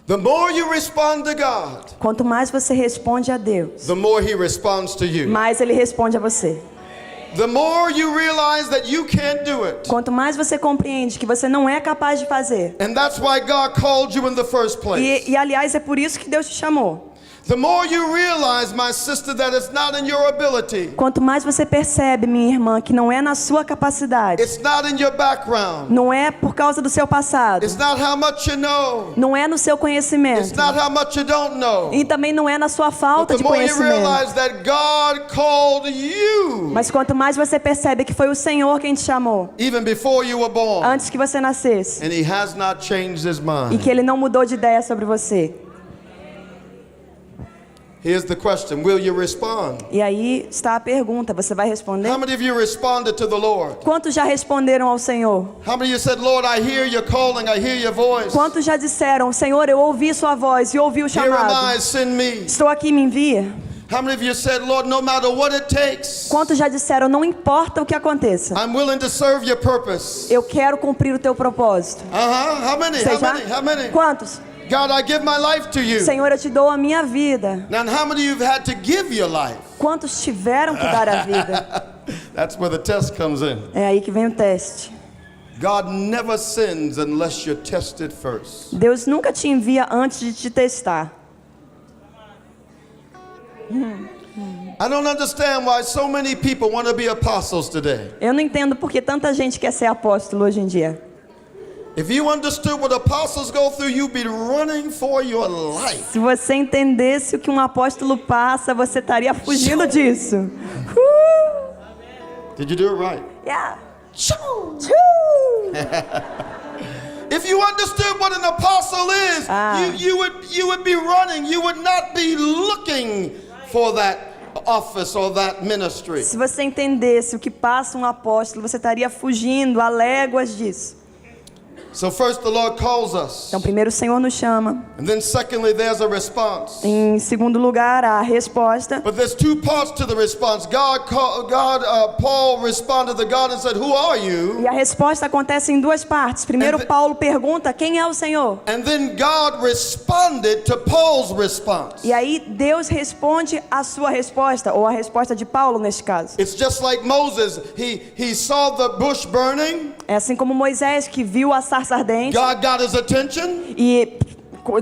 The more you respond to God, Quanto mais você responde a Deus, the more He responds to you. mais Ele responde a você. The more you realize that you can't do it. Quanto mais você compreende que você não é capaz de fazer. And that's why God called you in the first place. E aliás, é por isso que Deus te chamou. The more you realize, my sister, that it's not in your ability. Quanto mais você percebe, minha irmã, que não é na sua capacidade. It's not in your background. Não é por causa do seu passado. It's not how much you know. Não é no seu It's conhecimento. not how much you don't know. E também não é na sua falta But de the more you conhecimento. realize that God called you, Mas quanto mais você percebe que foi o Senhor quem te chamou, even before you were born, antes que você nascesse, and He has not changed His e mind. que Ele não mudou de ideia sobre você. Here's the question, will you respond? E aí está a pergunta, você vai responder? How many of you responded to the Lord? Quantos já responderam ao Senhor? How many of you said, Lord, I hear your calling, I hear your voice. Quantos já disseram, Senhor, eu ouvi sua voz e ouvi o Here am chamado. I, send me. Estou aqui, me envia. How many of you said, Lord, no matter what it takes, Quantos já disseram, não importa o que aconteça, I'm willing to serve your purpose? eu quero cumprir o teu propósito? How many? Vocês How já? many? How many? Quantos? God, I give my life to you. Senhor, eu te dou a minha vida. Now, how many of you've had to give your life? Quantos tiveram que dar a vida? That's where the test comes in. É aí que vem o teste. God never sends unless you're tested first. Deus nunca te envia antes de te testar. I don't understand why so many people want to be apostles today. Eu não entendo porque tanta gente quer ser apóstolo hoje em dia. If you understood what apostles go through, you'd be running for your life. Se você entendesse o que um apóstolo passa, você estaria fugindo disso. Did you do it right? Yeah. Choo! Tchuu! If you understood what an apostle is, you would be running. You would not be looking for that office or that ministry. Se você entendesse o que passa um apóstolo, você estaria fugindo a léguas disso. So first the Lord calls us. Então, primeiro o Senhor nos chama. And then secondly, there's a response. Em segundo lugar, a resposta. But there's two parts to the response. Paul responded to God and said, "Who are you?" E a resposta acontece em duas partes. Primeiro, Paulo pergunta, quem é o Senhor? And then God responded to Paul's response. E aí, Deus responde a sua resposta, ou a resposta de Paulo neste caso. It's just like Moses. He saw the bush burning. É assim como Moisés, que viu a sarça ardente, God got his attention. e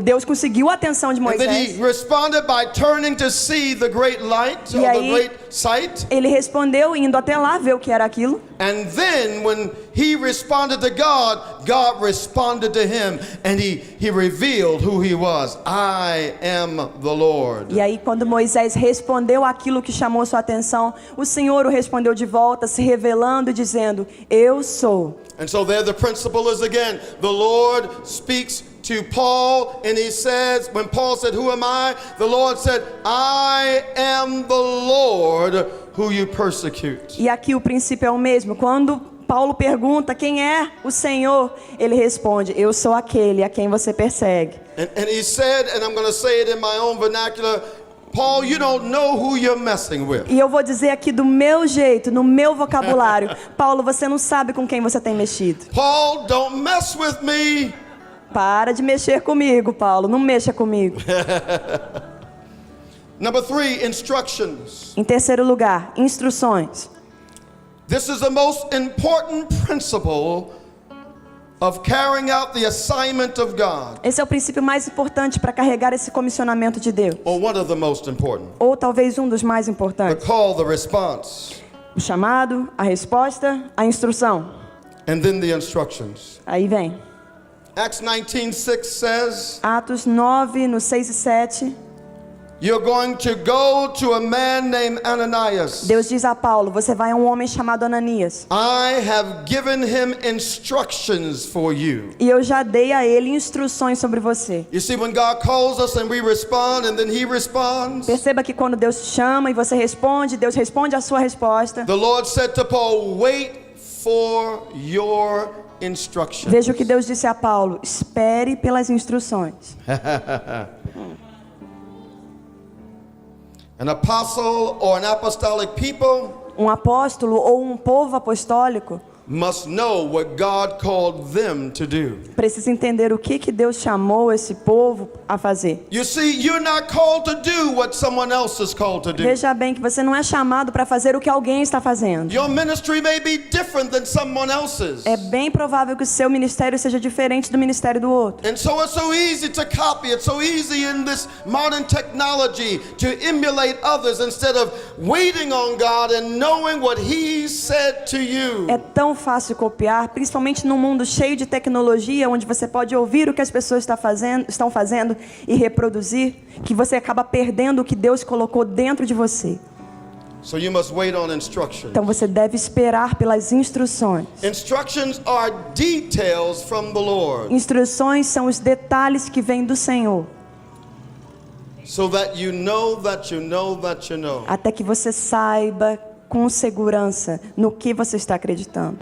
Deus conseguiu a atenção de And then he Moisés. responded by turning to see the great light, E or the aí- great sight. Ele respondeu indo até lá ver o que era aquilo. And then when he responded to God, God responded to him, and he revealed who he was. I am the Lord. E aí, quando Moisés respondeu aquilo que chamou sua atenção, o Senhor o respondeu de volta, se revelando e dizendo, eu sou. And so there the principle is again. The Lord speaks to Paul, and he says, when Paul said, "Who am I?" The Lord said, "I am the Lord who you persecute." E aqui o princípio é o mesmo. Quando Paulo pergunta quem é o Senhor, ele responde, eu sou aquele a quem você persegue. And he said, and I'm going to say it in my own vernacular, Paul, you don't know who you're messing with. E eu vou dizer aqui do meu jeito, no meu vocabulário, Paulo, você não sabe com quem você tem mexido. Paul, don't mess with me. Para de mexer comigo, Paulo, não mexa comigo. Number 3, instructions. Em terceiro lugar, instruções. This is the most important principle of carrying out the assignment of God, Esse é o princípio mais importante para carregar esse comissionamento de Deus. or one of the most important. Ou talvez um dos mais The importantes. call, the response, O chamado, a resposta, a instrução. and then the instructions. Aí vem. Acts 19:6 says, Atos 9, no 6 e 7. "You're going to go to a man named Ananias. Deus diz a Paulo, você vai a um homem chamado Ananias. I have given him instructions for you." E eu já dei a ele instruções sobre você. You see, when God calls us and we respond, and then he responds, Perceba que quando Deus te chama e você responde, Deus responde a sua resposta. the Lord said to Paul, "Wait for your instructions." Veja o que Deus disse a Paulo, espere pelas instruções. An apostle or an apostolic people Um apóstolo ou um povo apostólico must know what God called them to do. precisa entender o que Deus chamou esse povo a fazer. You see, you're not called to do what someone else is called to do. Veja bem que você não é chamado para fazer o que alguém está fazendo. Your ministry may be different than someone else's. É bem provável que o seu ministério seja diferente do ministério do outro. And so it's so easy to copy. It's so easy in this modern technology to emulate others instead of waiting on God and knowing what He said to you. É tão fácil copiar, principalmente num mundo cheio de tecnologia, onde você pode ouvir o que as pessoas estão fazendo e reproduzir, que você acaba perdendo o que Deus colocou dentro de você. So you must wait on instruction. Então você deve esperar pelas instruções. Instructions are details from the Lord, Instruções são os detalhes que vêm do Senhor, so that you know that you know that you know. até que você saiba com segurança no que você está acreditando.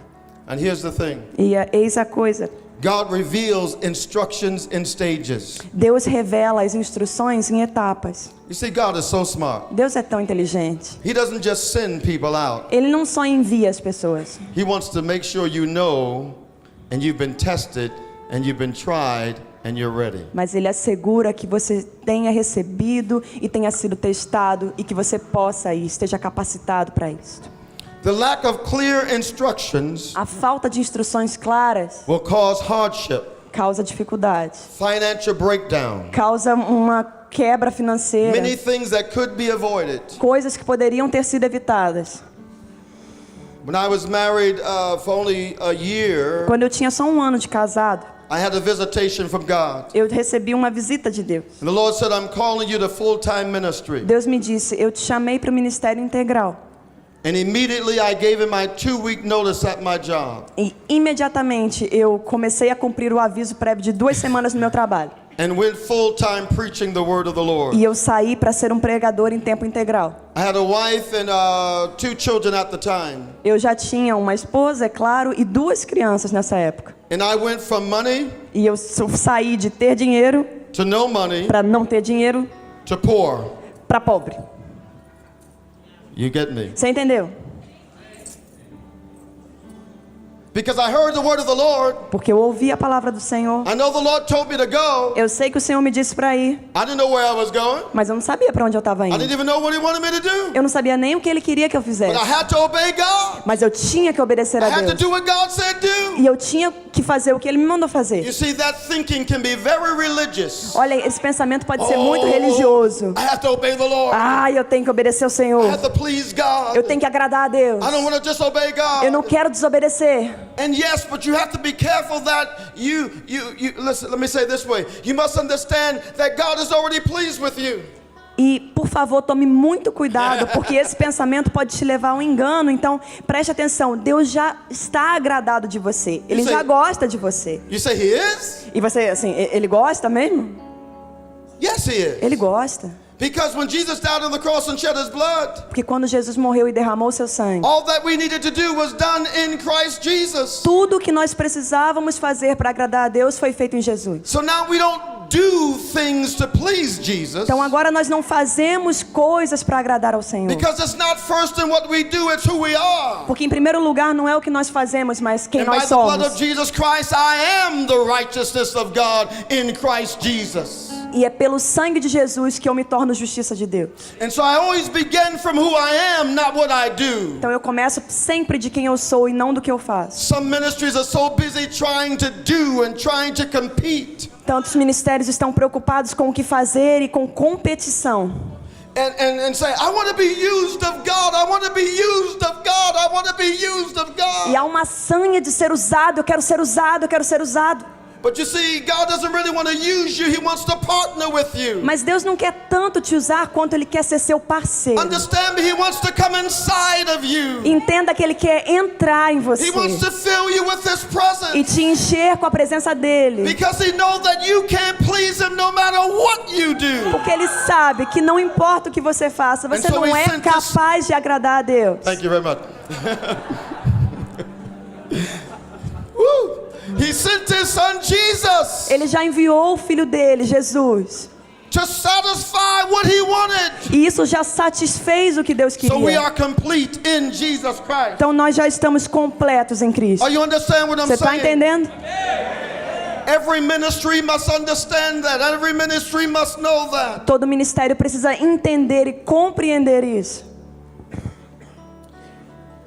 And here's the thing. E eis a coisa. God reveals instructions in stages. Deus revela as instruções em etapas. You see, God is so smart. Deus é tão inteligente. He doesn't just send people out. Ele não só envia as pessoas. He wants to make sure you know and you've been tested and you've been tried and you're ready. Mas Ele assegura que você tenha recebido e tenha sido testado e que você possa ir, esteja capacitado para isso. The lack of clear instructions A falta de instruções claras will cause hardship, causa dificuldades, financial breakdown, causa uma quebra financeira, many things that could be avoided. coisas que poderiam ter sido evitadas. When I was married for only a year, Quando eu tinha só 1 ano de casado, I had a visitation from God. eu recebi uma visita de Deus. And the Lord said, I'm calling you to full-time ministry. Deus me disse, eu te chamei para o ministério integral. And immediately I gave him my 2-week notice at my job. E imediatamente eu comecei a cumprir o aviso prévio de 2 semanas no meu trabalho. And went full-time preaching the word of the Lord. E eu saí para ser um pregador em tempo integral. I had a wife and 2 children at the time. Eu já tinha uma esposa, é claro, e 2 crianças nessa época. And I went from money E eu saí de ter dinheiro to no money para não ter dinheiro to poor. para pobre. You get me? Você entendeu? Because I heard the word of the Lord. Porque eu ouvi a palavra do Senhor. I know the Lord told me to go. Eu sei que o Senhor me disse para ir, I didn't know where I was going. mas eu não sabia para onde eu estava I indo. didn't even know what he wanted me to do. Eu não sabia nem o que Ele queria que eu But fizesse. I had to obey God. Mas eu tinha que obedecer I a had to Deus. do what God said do. E eu tinha que fazer o que Ele me mandou You fazer. see, that thinking can be very religious. Olha, esse pensamento pode ser muito religioso. I have to obey the Lord. Ah, eu tenho que obedecer ao I Senhor. have to please God. Eu tenho que agradar a Deus. I don't want to disobey God. Eu não quero desobedecer. And yes, but you have to be careful that you listen, let me say it this way. You must understand that God is already pleased with you. E, por favor, tome muito cuidado, porque esse pensamento pode te levar a um engano. Então, preste atenção. Deus já está agradado de você. Ele Isso já aí. gosta de você. You say he is? E você, assim, ele gosta mesmo? Yes, he is. Ele gosta. Because when Jesus died on the cross and shed his blood, Porque quando Jesus morreu e derramou seu sangue, all that we needed to do was done in Christ Jesus. tudo que nós precisávamos fazer para agradar a Deus foi feito em Jesus. So now we don't do things to please Jesus. Então agora nós não fazemos coisas para agradar ao Senhor. Because it's not first in what we do, it's who we are. Porque em primeiro lugar não é o que nós fazemos, mas quem And by nós the blood of somos. Jesus Christ, I am the righteousness of God in Christ Jesus. E é pelo sangue de Jesus que eu me torno justiça de Deus. And so I always begin from who I am, not what I do. Então eu começo sempre de quem eu sou e não do que eu faço. Some ministries are so busy trying to do and trying to compete. Tantos ministérios estão preocupados com o que fazer e com competição. And say, I want to be used of God, I want to be used of God, I want to be used of God. E há uma sanha de ser usado, eu quero ser usado, eu quero ser usado. But you see, God doesn't really want to use you, He wants to partner with you. Mas Deus não quer tanto te usar quanto Ele quer ser seu parceiro. Understand me, He wants to come inside of you. Entenda que Ele quer entrar em He você wants to fill you with His e presence. te encher com a presença dEle. Because He knows that you can't please Him no matter what you do. Porque Ele sabe que não importa o que você faça, você And so não He é sent us- capaz de agradar a Deus. Thank you very much. Woo! He sent His Son Jesus Ele já enviou o Filho dele, Jesus. to satisfy what He wanted. E isso já satisfez o que Deus So we queria. are complete in Jesus Christ. Então nós já estamos completos em Cristo. Are you understand what I'm Você está saying? entendendo? Every ministry must understand that. Every ministry must know that. Todo ministério precisa entender e compreender isso.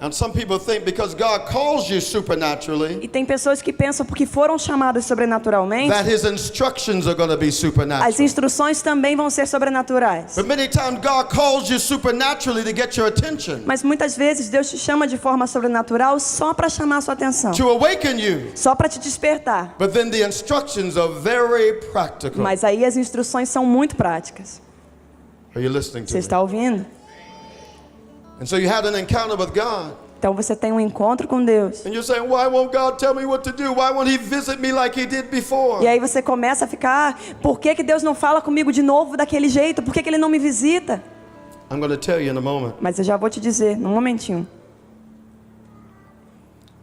And some people think because God calls you supernaturally, E tem pessoas que pensam porque foram chamadas sobrenaturalmente, that His instructions are going to be as supernatural. instruções também vão ser sobrenaturais. But many times God calls you supernaturally to get your attention, Mas muitas vezes Deus te chama de forma sobrenatural só para chamar a sua atenção, to awaken you. só para te despertar. But then the instructions are very practical. Mas aí as instruções são muito práticas. Are you listening to Você me? está ouvindo? And so you had an encounter with God. Então você tem um encontro com Deus. And you're saying, why won't God tell me what to do? Why won't He visit me like He did before? E aí você começa a ficar, por que Deus não fala comigo de novo daquele jeito? Por que Ele não me visita? I'm going to tell you in a moment. Mas eu já vou te dizer, num momentinho.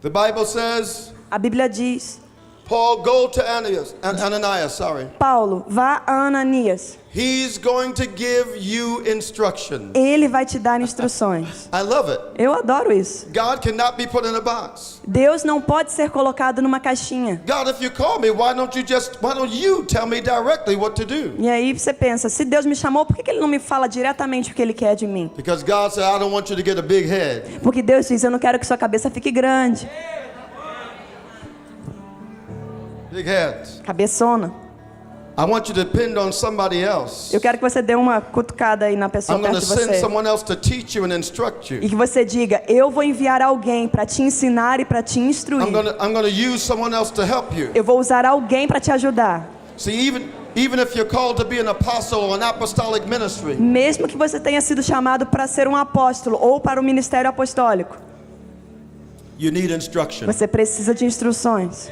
The Bible says A Bíblia diz Paul, go to Ananias, sorry. Paulo, vá a Ananias. He's going to give you instruction. Ele vai te dar instruções. I love it. Eu adoro isso. God cannot be put in a box. Deus não pode ser colocado numa caixinha. God, if you call me, why don't you tell me directly what to do? E aí você pensa, se Deus me chamou, por que Ele não me fala diretamente o que Ele quer de mim? Because God said, I don't want you to get a big head. Porque Deus diz, eu não quero que sua cabeça fique grande. Big heads. Cabeçona. I want you to depend on somebody else. Eu quero que você dê uma cutucada aí na pessoa I'm going perto to de send você. someone else to teach you and instruct you. E que você diga, eu vou enviar alguém para te ensinar e para te instruir. I'm going to use someone else to help you. Eu vou usar alguém para te ajudar. See, even if you're called to be an apostle or an apostolic ministry, Mesmo que você tenha sido chamado para ser um apóstolo ou para o ministério apostólico, you need instruction. você precisa de instruções.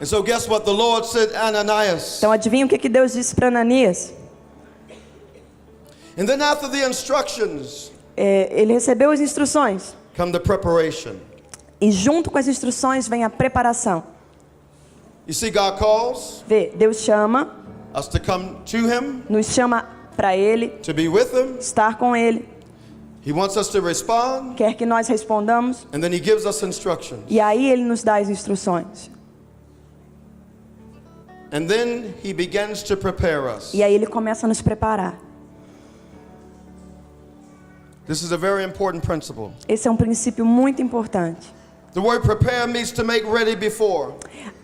And so guess what the Lord said, Ananias. Então adivinha o que Deus disse para Ananias? And then after the instructions Ele recebeu as instruções. come the preparation. E junto com as instruções vem a preparação. You see, God calls Vê, Deus chama, us to come to Him, nos chama para Ele, to be with Him. estar com Ele. He wants us to respond, Quer que nós respondamos. and then He gives us instructions. E aí Ele nos dá as instruções. And then He begins to prepare us. E aí Ele começa a nos preparar. This is a very important principle. Esse é um princípio muito importante. The word prepare means to make ready before,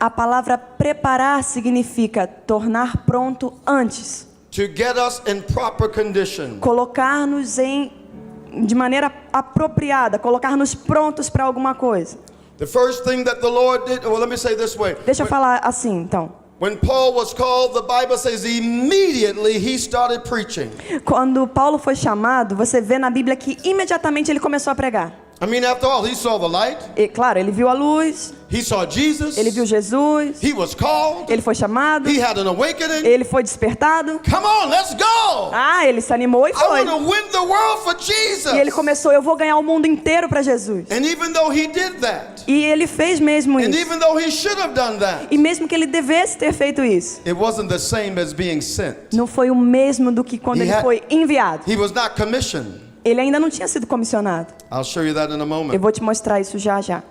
A palavra preparar significa tornar pronto antes. to get us in proper condition. Colocar-nos de maneira apropriada, colocar-nos prontos para alguma coisa. The first thing that the Lord did, well, let me say this way. Deixa eu falar assim, então. When Paul was called, the Bible says immediately he started preaching. Quando Paulo foi chamado, você vê na Bíblia que imediatamente ele começou a pregar. I mean, after all, he saw the light. E, claro, ele viu a luz, He saw Jesus. ele viu Jesus, He was called. ele foi chamado, He had an awakening. ele foi despertado. Come on, let's go. Ah, ele se animou e I foi. want to win the world for Jesus. E ele começou, eu vou ganhar o mundo inteiro para Jesus. And even though he did that, E ele fez mesmo and isso. even though he should have done that, E mesmo que ele devesse ter feito isso, it wasn't the same as being sent. não foi o mesmo do que quando ele foi enviado. He was not commissioned. Ele ainda não tinha sido comissionado. I'll show you that in a Eu moment. vou te mostrar isso já já.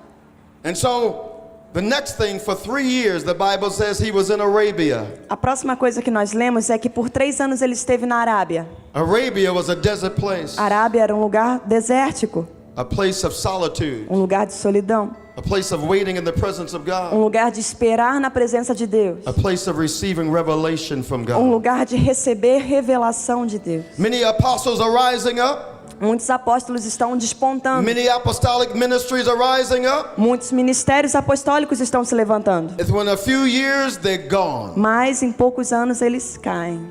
And so, the next thing, for 3 years, the Bible says he was in Arabia. A próxima coisa que nós lemos é que por 3 anos ele esteve na Arábia. Arabia was a desert place, A Arábia era um lugar desértico, a place of solitude, um lugar de solidão, a place of waiting in the presence of um God, lugar de esperar na presença de Deus, a place of receiving revelation from um God. lugar de receber revelação de Deus. Many apostles are rising up. Muitos apóstolos estão despontando. Many apostolic ministries are rising up. Muitos ministérios apostólicos estão se levantando. It's when a few years they're gone Mas em poucos anos eles caem,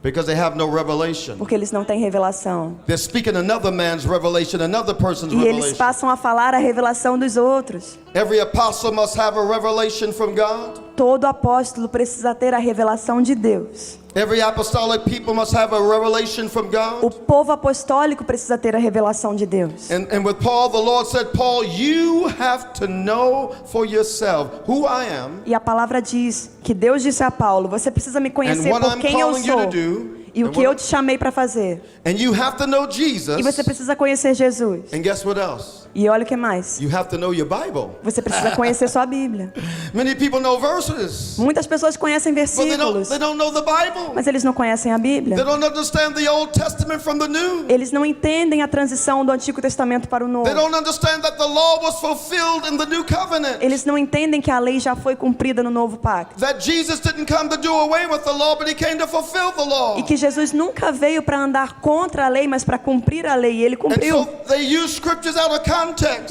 because they have no revelation. porque eles não têm revelação. They're speaking another man's revelation, another person's E eles revelation. passam a falar a revelação dos outros. Every apostle must have a revelation from God. Todo apóstolo precisa ter a revelação de Deus. Every apostolic people must have a revelation from O God. povo apostólico precisa ter a revelação de Deus. And with Paul, the Lord said, Paul, you have to know for yourself who I am E a palavra diz que Deus disse a Paulo: você precisa me and conhecer what por I'm quem eu calling you to sou do. e o que eu te chamei para fazer. And you have to know E Jesus. você precisa conhecer Jesus. And guess what else? E olha o que mais. You have to know your Bible. Você precisa conhecer sua Bíblia. Many people know verses, Muitas pessoas conhecem but versículos, they don't know the Bible. mas eles não conhecem a They Bíblia. don't understand the Old Testament from the New. Eles não entendem a transição do Antigo Testamento para o Novo. They don't understand that the law was fulfilled in the New Covenant. Eles não entendem que a lei já foi cumprida no Novo Pacto. That Jesus didn't come to do away with the law, but he came to fulfill the law. E que Jesus nunca veio para andar contra a lei, mas para cumprir a lei. E ele And cumpriu. so they use scriptures out of context.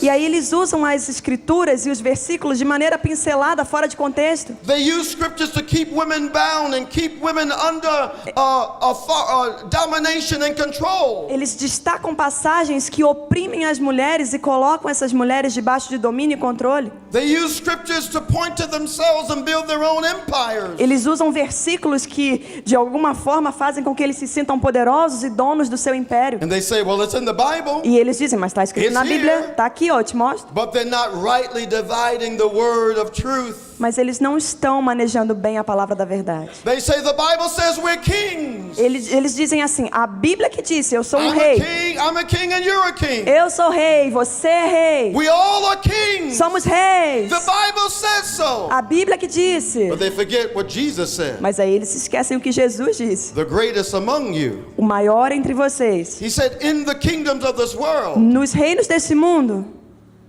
E aí eles usam as escrituras e os versículos de maneira pincelada, fora de contexto. They use scriptures to keep women bound and keep women under domination and control. Eles destacam passagens que oprimem as mulheres e colocam essas mulheres debaixo de domínio e controle. They use scriptures to point to themselves and build their own empires. Eles usam versículos que de alguma forma fazem fazem com que eles se sintam poderosos e donos do seu império. And they say, well, it's in the Bible, E eles dizem, mas está escrito It's na Bíblia, here. está aqui, ó, eu te mostro. but they're not rightly dividing the word of truth. Mas eles não estão manejando bem a palavra da verdade. They say the Bible says we're kings. Eles dizem assim, a Bíblia que disse, eu sou um I'm rei. a king and you're a king. Eu sou rei, você é rei. We all are kings. Somos reis. The Bible says so. A Bíblia que disse. But they forget what Jesus said. Mas aí eles se esquecem o que Jesus disse. The greatest among you. O maior entre vocês. He said, in the kingdoms of this world, Nos reinos desse mundo,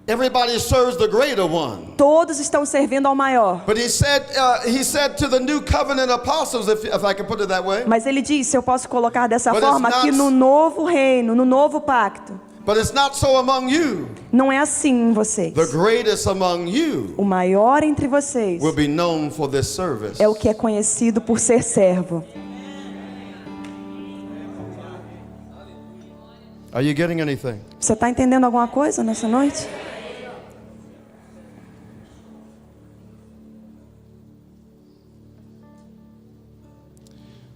everybody serves the greater one. todos estão servindo ao maior. But he said to the new covenant apostles, if I can put it that way, Mas ele disse, eu posso colocar dessa But forma, it's not- que no novo reino, no novo pacto, but it's not so among you. não é assim em vocês. The greatest among you O maior entre vocês will be known for this service. é o que é conhecido por ser servo. Are you getting anything? Você está entendendo alguma coisa nessa noite?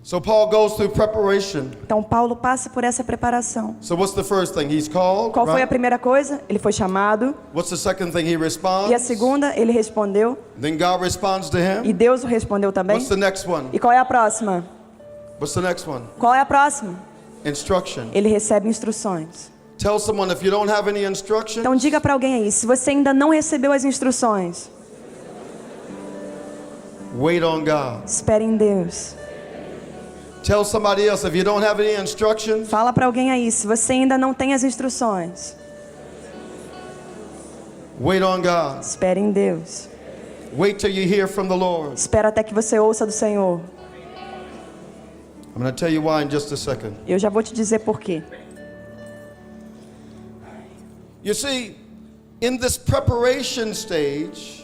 So Paul goes through preparation. Então Paulo passa por essa preparação. So what's the first thing? He's called, Qual foi a right? primeira coisa? Ele foi chamado. What's the second thing? He responds. E a segunda, ele respondeu. Then God responds to him. E Deus o respondeu também. What's the next one? E qual é a próxima? What's the next one? Qual é a próxima? Instruction. Ele recebe instruções. Tell someone if you don't have any instruction, Então diga para alguém aí, se você ainda não recebeu as instruções, wait on God. espere em Deus. Tell somebody else if you don't have any instructions, Fala para alguém aí, se você ainda não tem as instruções, wait on God. espere em Deus. Wait till you hear from the Lord. Espera até que você ouça do Senhor. I'm going to tell you why in just a second. Eu já vou te dizer por quê. You see, in this preparation stage,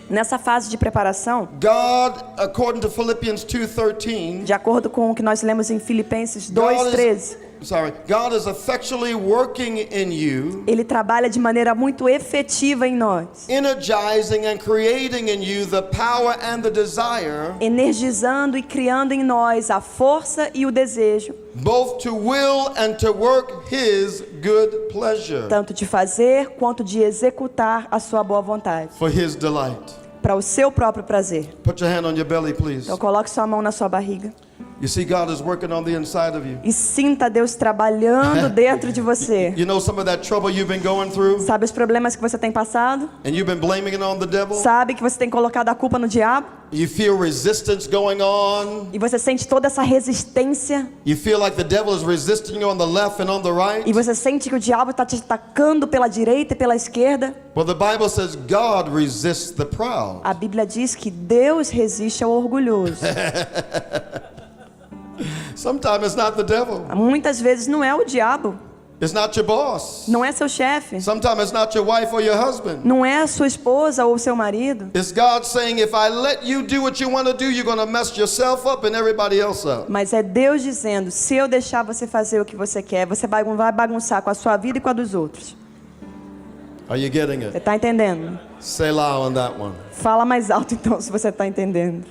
Nessa fase de preparação, God, according to Philippians 2:13, de acordo com o que nós lemos em Filipenses 2:13, God is effectually working in you, Ele trabalha de maneira muito efetiva em nós, energizing and creating in you the power and the desire, energizando e criando em nós a força e o desejo, both to will and to work His good pleasure, tanto de fazer quanto de executar a sua boa vontade, for His delight. para o seu próprio prazer. Put your hand on your belly, please. Então coloque sua mão na sua barriga You see, God is working on the inside of you. e sinta Deus trabalhando dentro de você. You know some of that trouble you've been going through, Sabe os problemas que você tem passado? and you've been blaming it on the devil? Sabe que você tem colocado a culpa no diabo? You feel resistance going on. E você sente toda essa resistência? You feel like the devil is resisting you on the left and on the right. E você sente que o diabo está te atacando pela direita e pela esquerda? Well, the Bible says God resists the proud. A Bíblia diz que Deus resiste ao orgulhoso. Sometimes it's not the devil. Muitas vezes não é o diabo, It's not your boss. não é seu chefe, Sometimes it's not your wife or your husband. não é a sua esposa ou seu marido. It's God saying, if I let you do what you want to do, you're going to mess yourself up and everybody else up. Mas é Deus dizendo, se eu deixar você fazer o que você quer, você vai bagunçar com a sua vida e com a dos outros. Are you getting Você it? está entendendo? Say loud on that one. Fala mais alto então, se você está entendendo.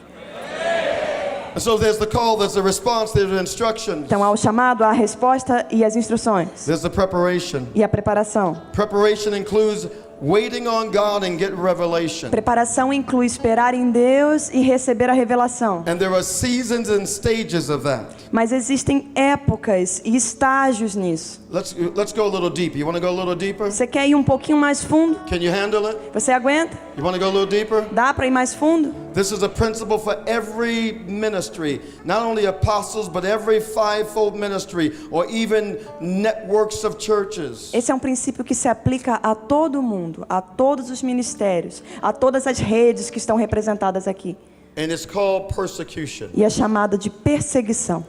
And so there's the call, there's the response, there's the instructions, Então há o chamado, há a resposta e as instruções. there's the preparation. E a preparação. Preparation includes waiting on God and get revelation. Preparação inclui esperar em Deus e receber a revelação. And there are seasons and stages of that. Mas existem épocas e estágios nisso. Let's go a little deeper. You want to go a little deeper? Você quer ir um pouquinho mais fundo? Can you handle it? Você aguenta? You want to go a little deeper? Dá para ir mais fundo? This is a principle for every ministry, not only apostles, but every fivefold ministry or even networks of churches. Esse é um princípio que se aplica a todo mundo, a todos os ministérios, a todas as redes que estão representadas aqui. And it's called persecution. E é chamada de perseguição.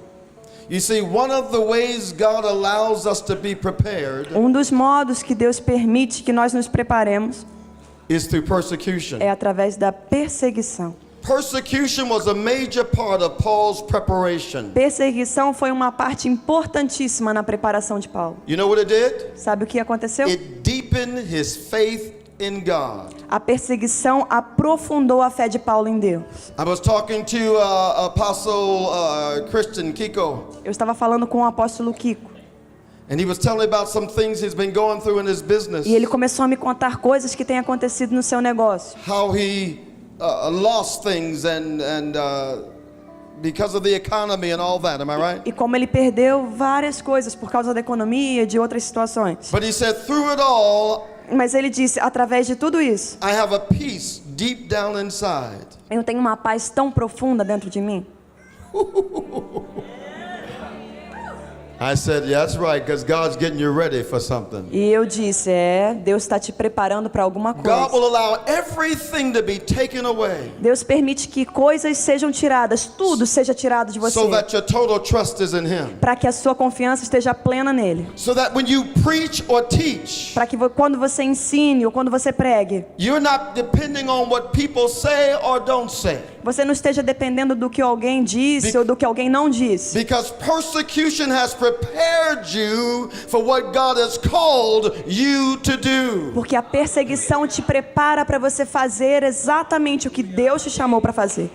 You see, one of the ways God allows us to be prepared Um dos modos que Deus permite que nós nos preparemos is through persecution. é através da perseguição. Persecution was a major part of Paul's preparation. Perseguição foi uma parte importantíssima na preparação de Paulo. You know what it did? Sabe o que aconteceu? It deepened his faith in God. A perseguição aprofundou a fé de Paulo em Deus. I was talking to Apostle Christian Kiko, Eu estava falando com o apóstolo Kiko. and he was telling me about some things he's been going through in his business. E ele começou a me contar coisas que têm acontecido no seu negócio. How he lost things and because of the economy and all that. Am I right? E como ele perdeu várias coisas por causa da economia e de outras situações. But he said, through it all, Mas ele disse, através de tudo isso, I have a peace deep down inside. eu tenho uma paz tão profunda dentro de mim. I said, yeah, that's right, because God's getting you ready for something. E eu disse, Deus está te preparando para alguma God coisa. will allow everything to be taken away Deus permite que coisas sejam tiradas, tudo seja tirado de você, so that your total trust is in Him. para que a sua confiança esteja plena nele. So that when you preach or teach, Para que quando você ensine ou quando você pregue, you're not depending on what people say or don't say. você não esteja dependendo do que alguém disse ou do que alguém não disse. Because persecution has prepared you for what God has called you to do. Porque a perseguição te prepara para você fazer exatamente o que Deus te chamou para fazer.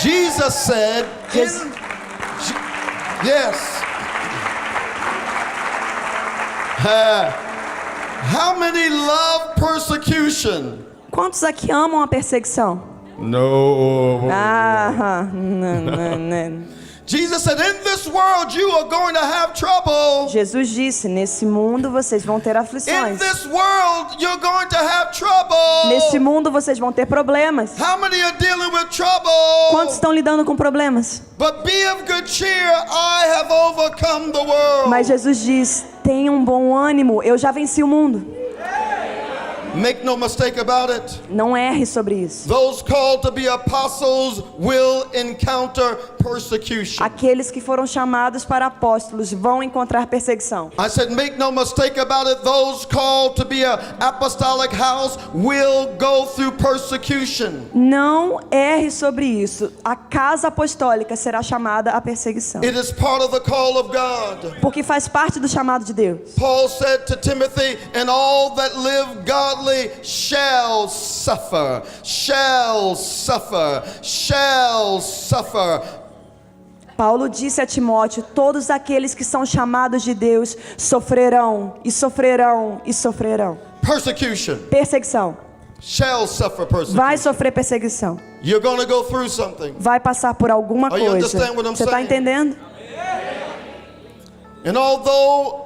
Jesus said, Yes. yes. How many love persecution? Quantos aqui amam a perseguição? No. Não. Jesus said, in this world you are going to have trouble. Jesus disse, nesse mundo vocês vão ter In aflições. this world you're going to have trouble. Nesse mundo vocês vão ter problemas. How many are dealing with trouble? Quantos estão lidando com problemas? But be of good cheer, I have overcome the world. Mas Jesus diz, tenha um bom ânimo, eu já venci o mundo. Make no mistake about it. Não erre sobre isso. Those called to be apostles will encounter persecution. Aqueles que foram chamados para apóstolos vão encontrar perseguição. I said, make no mistake about it. Those called to be an apostolic house will go through persecution. Não erre sobre isso. A casa apostólica será chamada a perseguição. It is part of the call of God. Porque faz parte do chamado de Deus. Paul said to Timothy, and all that live godly shall suffer, shall suffer, shall suffer. Paulo disse a Timóteo, todos aqueles que são chamados de Deus sofrerão, e sofrerão, e sofrerão. Persecution. Perseguição. Shall suffer persecution. Vai sofrer perseguição. You're going to go through something. Vai passar por alguma Are you coisa. understand what I'm Você está saying? entendendo? And although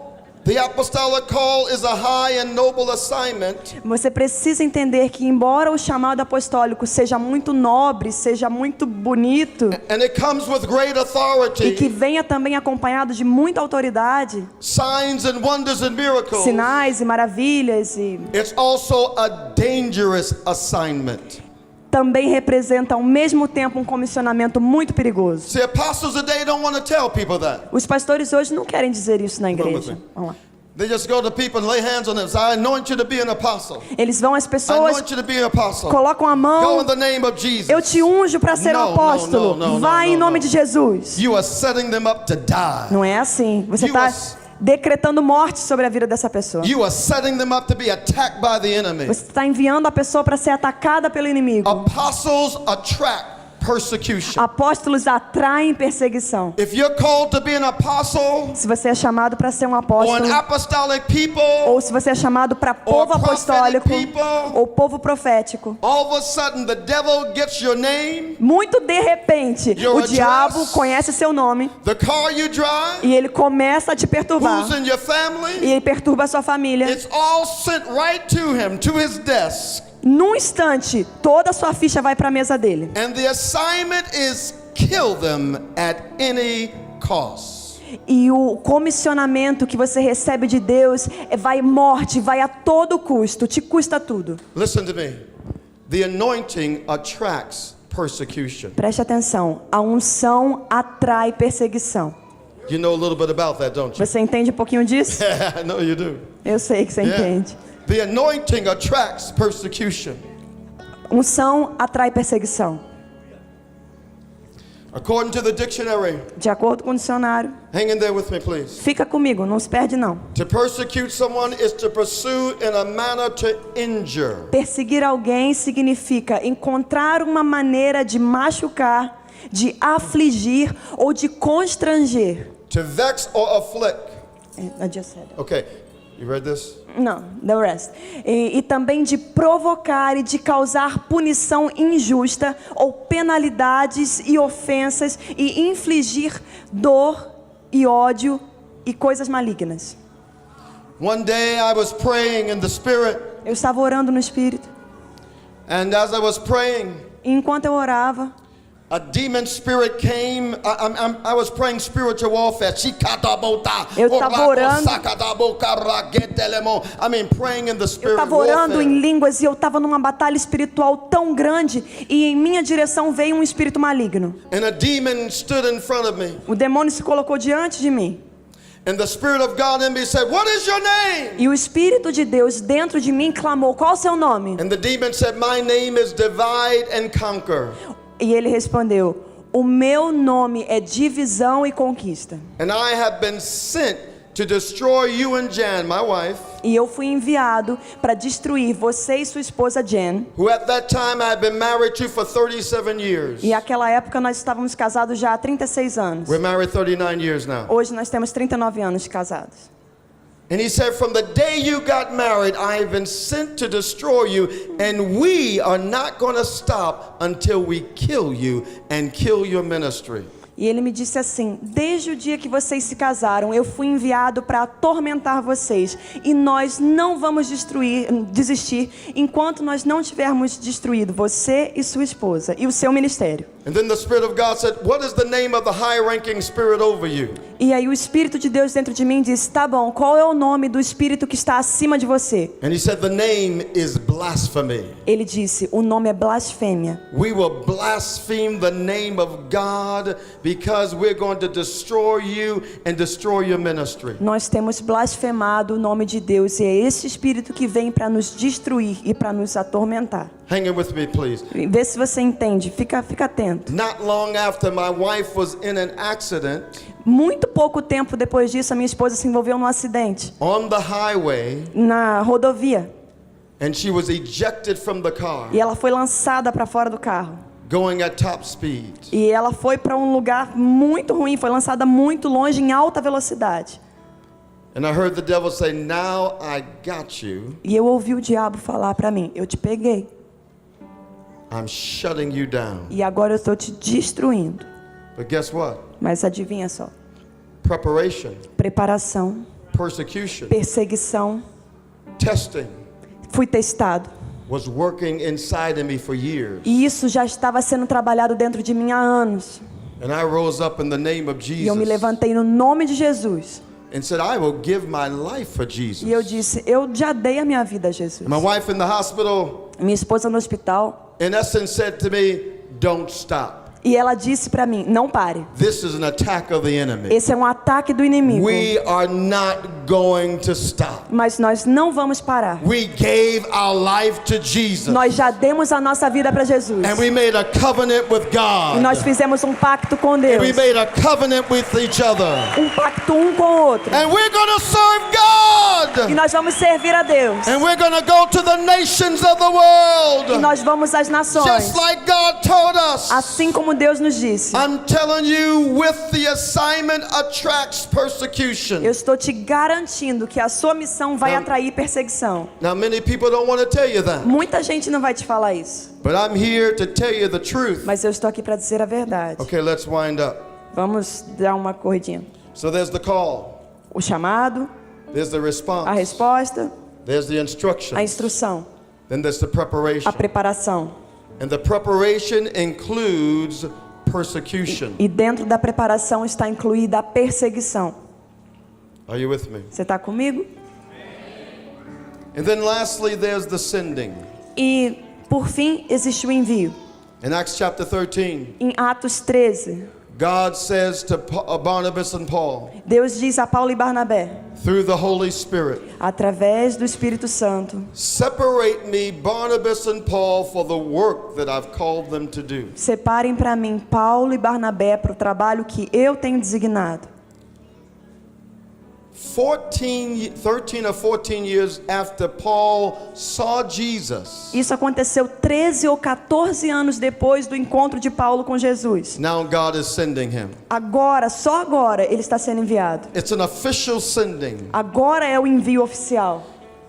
the apostolic call is a high and noble assignment, Você precisa entender que embora o chamado apostólico seja muito nobre, seja muito bonito, and it comes with great e que authority, venha também acompanhado de muita autoridade, signs and wonders and miracles, sinais e maravilhas, e it's also a dangerous assignment. também representa ao mesmo tempo um comissionamento muito perigoso. See, apostles today don't want to tell people that. Os pastores hoje não querem dizer isso na igreja. with me. Vamos lá. They just go to people and lay hands on them. Say, I anoint you to be an apostle. Eles vão às I pessoas, anoint you to be an apostle. colocam a Go mão, in the name of Jesus. eu te unjo para ser um No, apóstolo. no, Vai em nome no. de Jesus. You are setting them up to die. Não é assim. Você You está are- decretando morte sobre a vida dessa pessoa. You are setting them up to be attacked by the enemy. Você está enviando a pessoa para ser atacada pelo inimigo. Apostles attract persecution. Apóstolos atraem perseguição. If you're called to be an apostle Se você é chamado para ser um or apóstolo, an apostolic people, ou se você é chamado para povo prophetic apostólico people, ou povo profético, all of a sudden the devil gets your name, muito de repente Your o diabo address, conhece seu nome the car you drive, e ele começa a te perturbar. who's in your E family. ele perturba a sua família. It's all sent right to him, to his desk. Num instante, toda a sua ficha vai para a mesa dele. And the assignment is kill them at any cost. E o comissionamento que você recebe de Deus vai morte, vai a todo custo, te custa tudo. Listen to me. The anointing attracts persecution. Preste atenção, a unção atrai perseguição. You know a little bit about that, don't you? Você entende um pouquinho disso? I know you do. Eu sei que você Yeah. entende. The anointing attracts persecution. Unção atrai perseguição. According to the dictionary, De acordo com o dicionário. hang in there with me, please. Fica comigo, não se perde não. To persecute someone is to pursue in a manner to injure. Perseguir alguém significa encontrar uma maneira de machucar, de afligir ou de constranger. To vex or afflict. I just said that. Okay, you read this? Não, the rest. E também de provocar e de causar punição injusta ou penalidades e ofensas e infligir dor e ódio e coisas malignas. One day I was praying in the Spirit, Eu estava orando no Espírito. and as I was praying, E enquanto eu orava, a demon spirit came. I was praying spiritual warfare. Eu estava orando. I mean, praying in the eu spirit estava orando warfare. em línguas e eu estava numa batalha espiritual tão grande e em minha direção veio um espírito maligno. And a demon stood in front of me. O demônio se colocou diante de mim. And the Spirit of God in me said, "What is your name?" E o Espírito de Deus dentro de mim clamou: qual o seu nome? And the demon said, "My name is Divide and Conquer." E ele respondeu: o meu nome é divisão e conquista. And I have been sent to destroy you and Jan, my wife, E eu fui enviado para destruir você e sua esposa Jen. who at that time I had been married to for 37 years. E naquela época nós estávamos casados já há 36 anos. We're married 39 years now. Hoje nós temos 39 anos de casados. And he said, from the day you got married, I have been sent to destroy you, and we are not going to stop until we kill you and kill your ministry. E ele me disse assim: desde o dia que vocês se casaram, eu fui enviado para atormentar vocês. E nós não vamos desistir enquanto nós não tivermos destruído você e sua esposa e o seu ministério. And then the Spirit of God said, what is the name of the high-ranking spirit over you? E aí o Espírito de Deus dentro de mim disse: tá bom, qual é o nome do Espírito que está acima de você? And he said, the name is blasphemy. Ele disse: o nome é blasfêmia. We will blaspheme the name of God because we're going to destroy you and destroy your ministry. Nós temos blasfemado o nome de Deus e é esse Espírito que vem para nos destruir e para nos atormentar. Hang in with me, please. Vê se você entende, fica atento. Not long after my wife was in an accident Muito pouco tempo depois disso, a minha esposa se envolveu num acidente on the highway, na rodovia and she was ejected from the car, e ela foi lançada para fora do carro. going at top speed. E ela foi para um lugar muito ruim, foi lançada muito longe em alta velocidade. And I heard the devil say, now I got you. E eu ouvi o diabo falar para mim: eu te peguei I'm shutting you down. e agora eu estou te destruindo. But guess what? Mas adivinha só: Preparation, preparação, persecution, perseguição, testing fui testado. was working inside of me for years. E isso já estava sendo trabalhado dentro de mim há anos. And I rose up in the name of E eu me Jesus levantei no nome de Jesus. and said, I will give my life for Jesus. E eu disse: eu já dei a minha vida a Jesus. My wife in the hospital, Minha esposa no hospital. in essence, said to me, don't stop. E ela disse para mim: não pare. This is an attack of the enemy. Esse é um ataque do inimigo. We are not going to stop. Mas nós não vamos parar. We gave our life to Jesus. Nós já demos a nossa vida para Jesus. And we made a covenant with E God. nós fizemos um pacto com Deus. We made a covenant with each other. Um pacto um com o outro. And we're going to serve E God. nós vamos servir a Deus. And we're going to go to the nations of the E world. nós vamos às nações. Just like God told us. Assim como Deus nos disse. I'm telling you, with the assignment attracts persecution. Eu estou te garantindo que a sua missão vai atrair perseguição. Now, many people don't want to tell you that. Muita gente não vai te falar isso. But I'm here to tell you the truth. Mas eu estou aqui para dizer a verdade. Okay, let's wind up. Vamos dar uma corridinha. So there's the call. O chamado, There's the a response. resposta, There's the a instruction. instrução, Then there's the a preparation. preparação. And the preparation includes persecution. E dentro da preparação está incluída a perseguição. Are you with me? Você está comigo? And then lastly, there's the sending. E, por fim, existe o envio. In Acts chapter 13, Em Atos 13, God says to Barnabas and Paul, Deus diz a Paulo e Barnabé, through the Holy Spirit, através do Espírito Santo: separate me, Barnabas and Paul, for the work that I've called them to do. separem para mim Paulo e Barnabé para o trabalho que eu tenho designado. 13 or 14 years after Paul saw Jesus, Isso aconteceu 13 ou 14 anos depois do encontro de Paulo com Jesus. now God is sending him. Agora, só agora, ele está sendo enviado. It's an official sending. Agora é o envio oficial.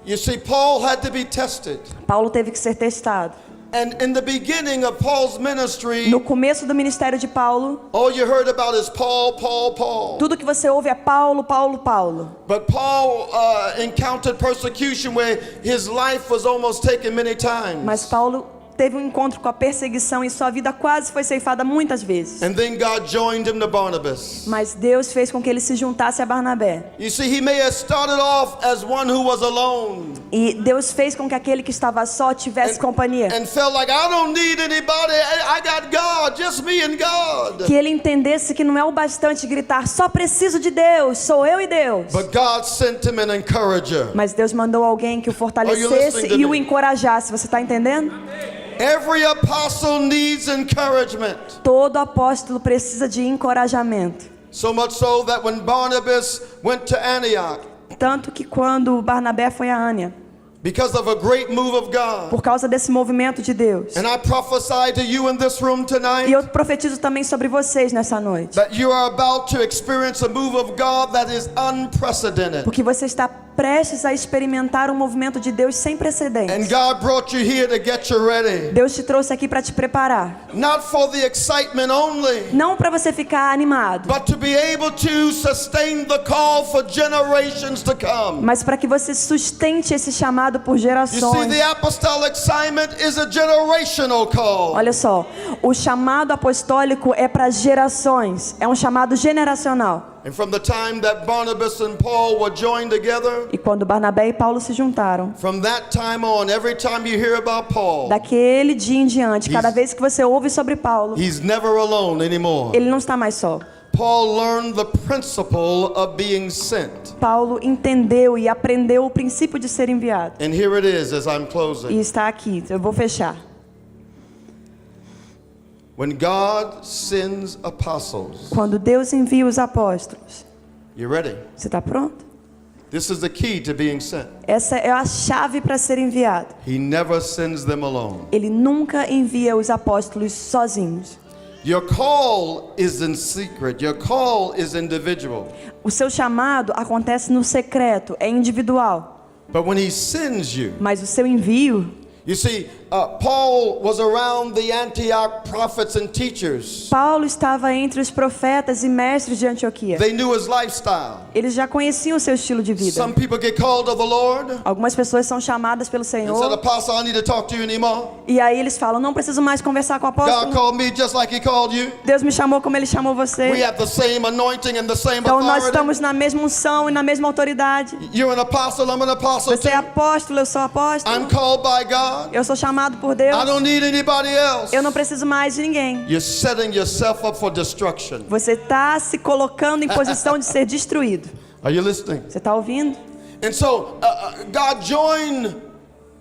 You see, Paul had to be tested. Paulo teve que ser testado. And in the beginning of Paul's ministry, No começo do ministério de Paulo, all you heard about is Paul, Paul, Paul. tudo que você ouve é Paulo, Paulo, Paulo. But Paul encountered persecution where his life was almost taken many times. Mas Paulo teve um encontro com a perseguição e sua vida quase foi ceifada muitas vezes. And then God joined him to Barnabas. Mas Deus fez com que ele se juntasse a Barnabé. You see, he may have started off as one who was alone E Deus fez com que aquele que estava só tivesse companhia. and felt like, I don't need anybody. I got God, just me and God. Que ele entendesse que não é o bastante gritar, só preciso de Deus, sou eu e Deus. But God sent him an encourager. Mas Deus mandou alguém que o fortalecesse e o encorajasse. Você está entendendo? Every apostle needs encouragement. Todo apóstolo precisa de encorajamento. So much so that when Barnabas went to Antioch, Tanto que quando Barnabé foi a Ânia, because of a great move of God, por causa desse movimento de Deus. and I prophesy to you in this room E tonight eu profetizo também sobre vocês nessa noite. that you are about to experience a move of God that is unprecedented. Porque você está prestes a experimentar um movimento de Deus sem And precedentes. God brought you here to get you ready. Deus te trouxe aqui para te preparar. Not for the excitement only, Não para você ficar animado, but to be able to sustain the call for generations to come. mas para que você sustente esse chamado por You see, gerações. the apostolic assignment is a generational call. Olha só, o chamado apostólico é para gerações, é um chamado generacional. And from the time that Barnabas and Paul were joined together, E quando Barnabé e Paulo se juntaram, from that time on, every time you hear about Paul, daquele dia em diante, cada vez que você ouve sobre Paulo, he's never alone anymore. ele não está mais só. Paul learned the principle of being sent. Paulo entendeu e aprendeu o princípio de ser enviado. And here it is as I'm E closing. está aqui, eu vou fechar. When God sends apostles, Quando Deus envia os apóstolos, you ready? você está pronto? This is the key to being sent. Essa é a chave para ser enviado. He never sends them alone. Ele nunca envia os apóstolos sozinhos. Your call is in secret. Your call is individual. O seu chamado acontece no secreto, é individual. But when he sends you, Mas o seu envio, you see, Paul was around the Antioch prophets and teachers. Paulo estava entre os profetas e mestres de Antioquia. They knew his lifestyle. Eles já conheciam o seu estilo de vida. Some people get called of the Lord Algumas pessoas são chamadas pelo and said, Senhor Apostle, I need to talk to you anymore. e aí eles falam, não preciso mais conversar com o God apóstolo. called me just like he called you. Deus me chamou como Ele chamou We você. have the same anointing and the same Então nós authority. estamos na mesma unção e na mesma autoridade. You're an apostle, I'm an apostle Você é too. apóstolo, eu sou apóstolo. I'm called by God. Eu sou chamado por Deus. I don't need anybody else. Eu não preciso mais de ninguém. You're setting yourself up for destruction. Você está se colocando em posição de ser destruído. Are you listening? Você está ouvindo? And so God joined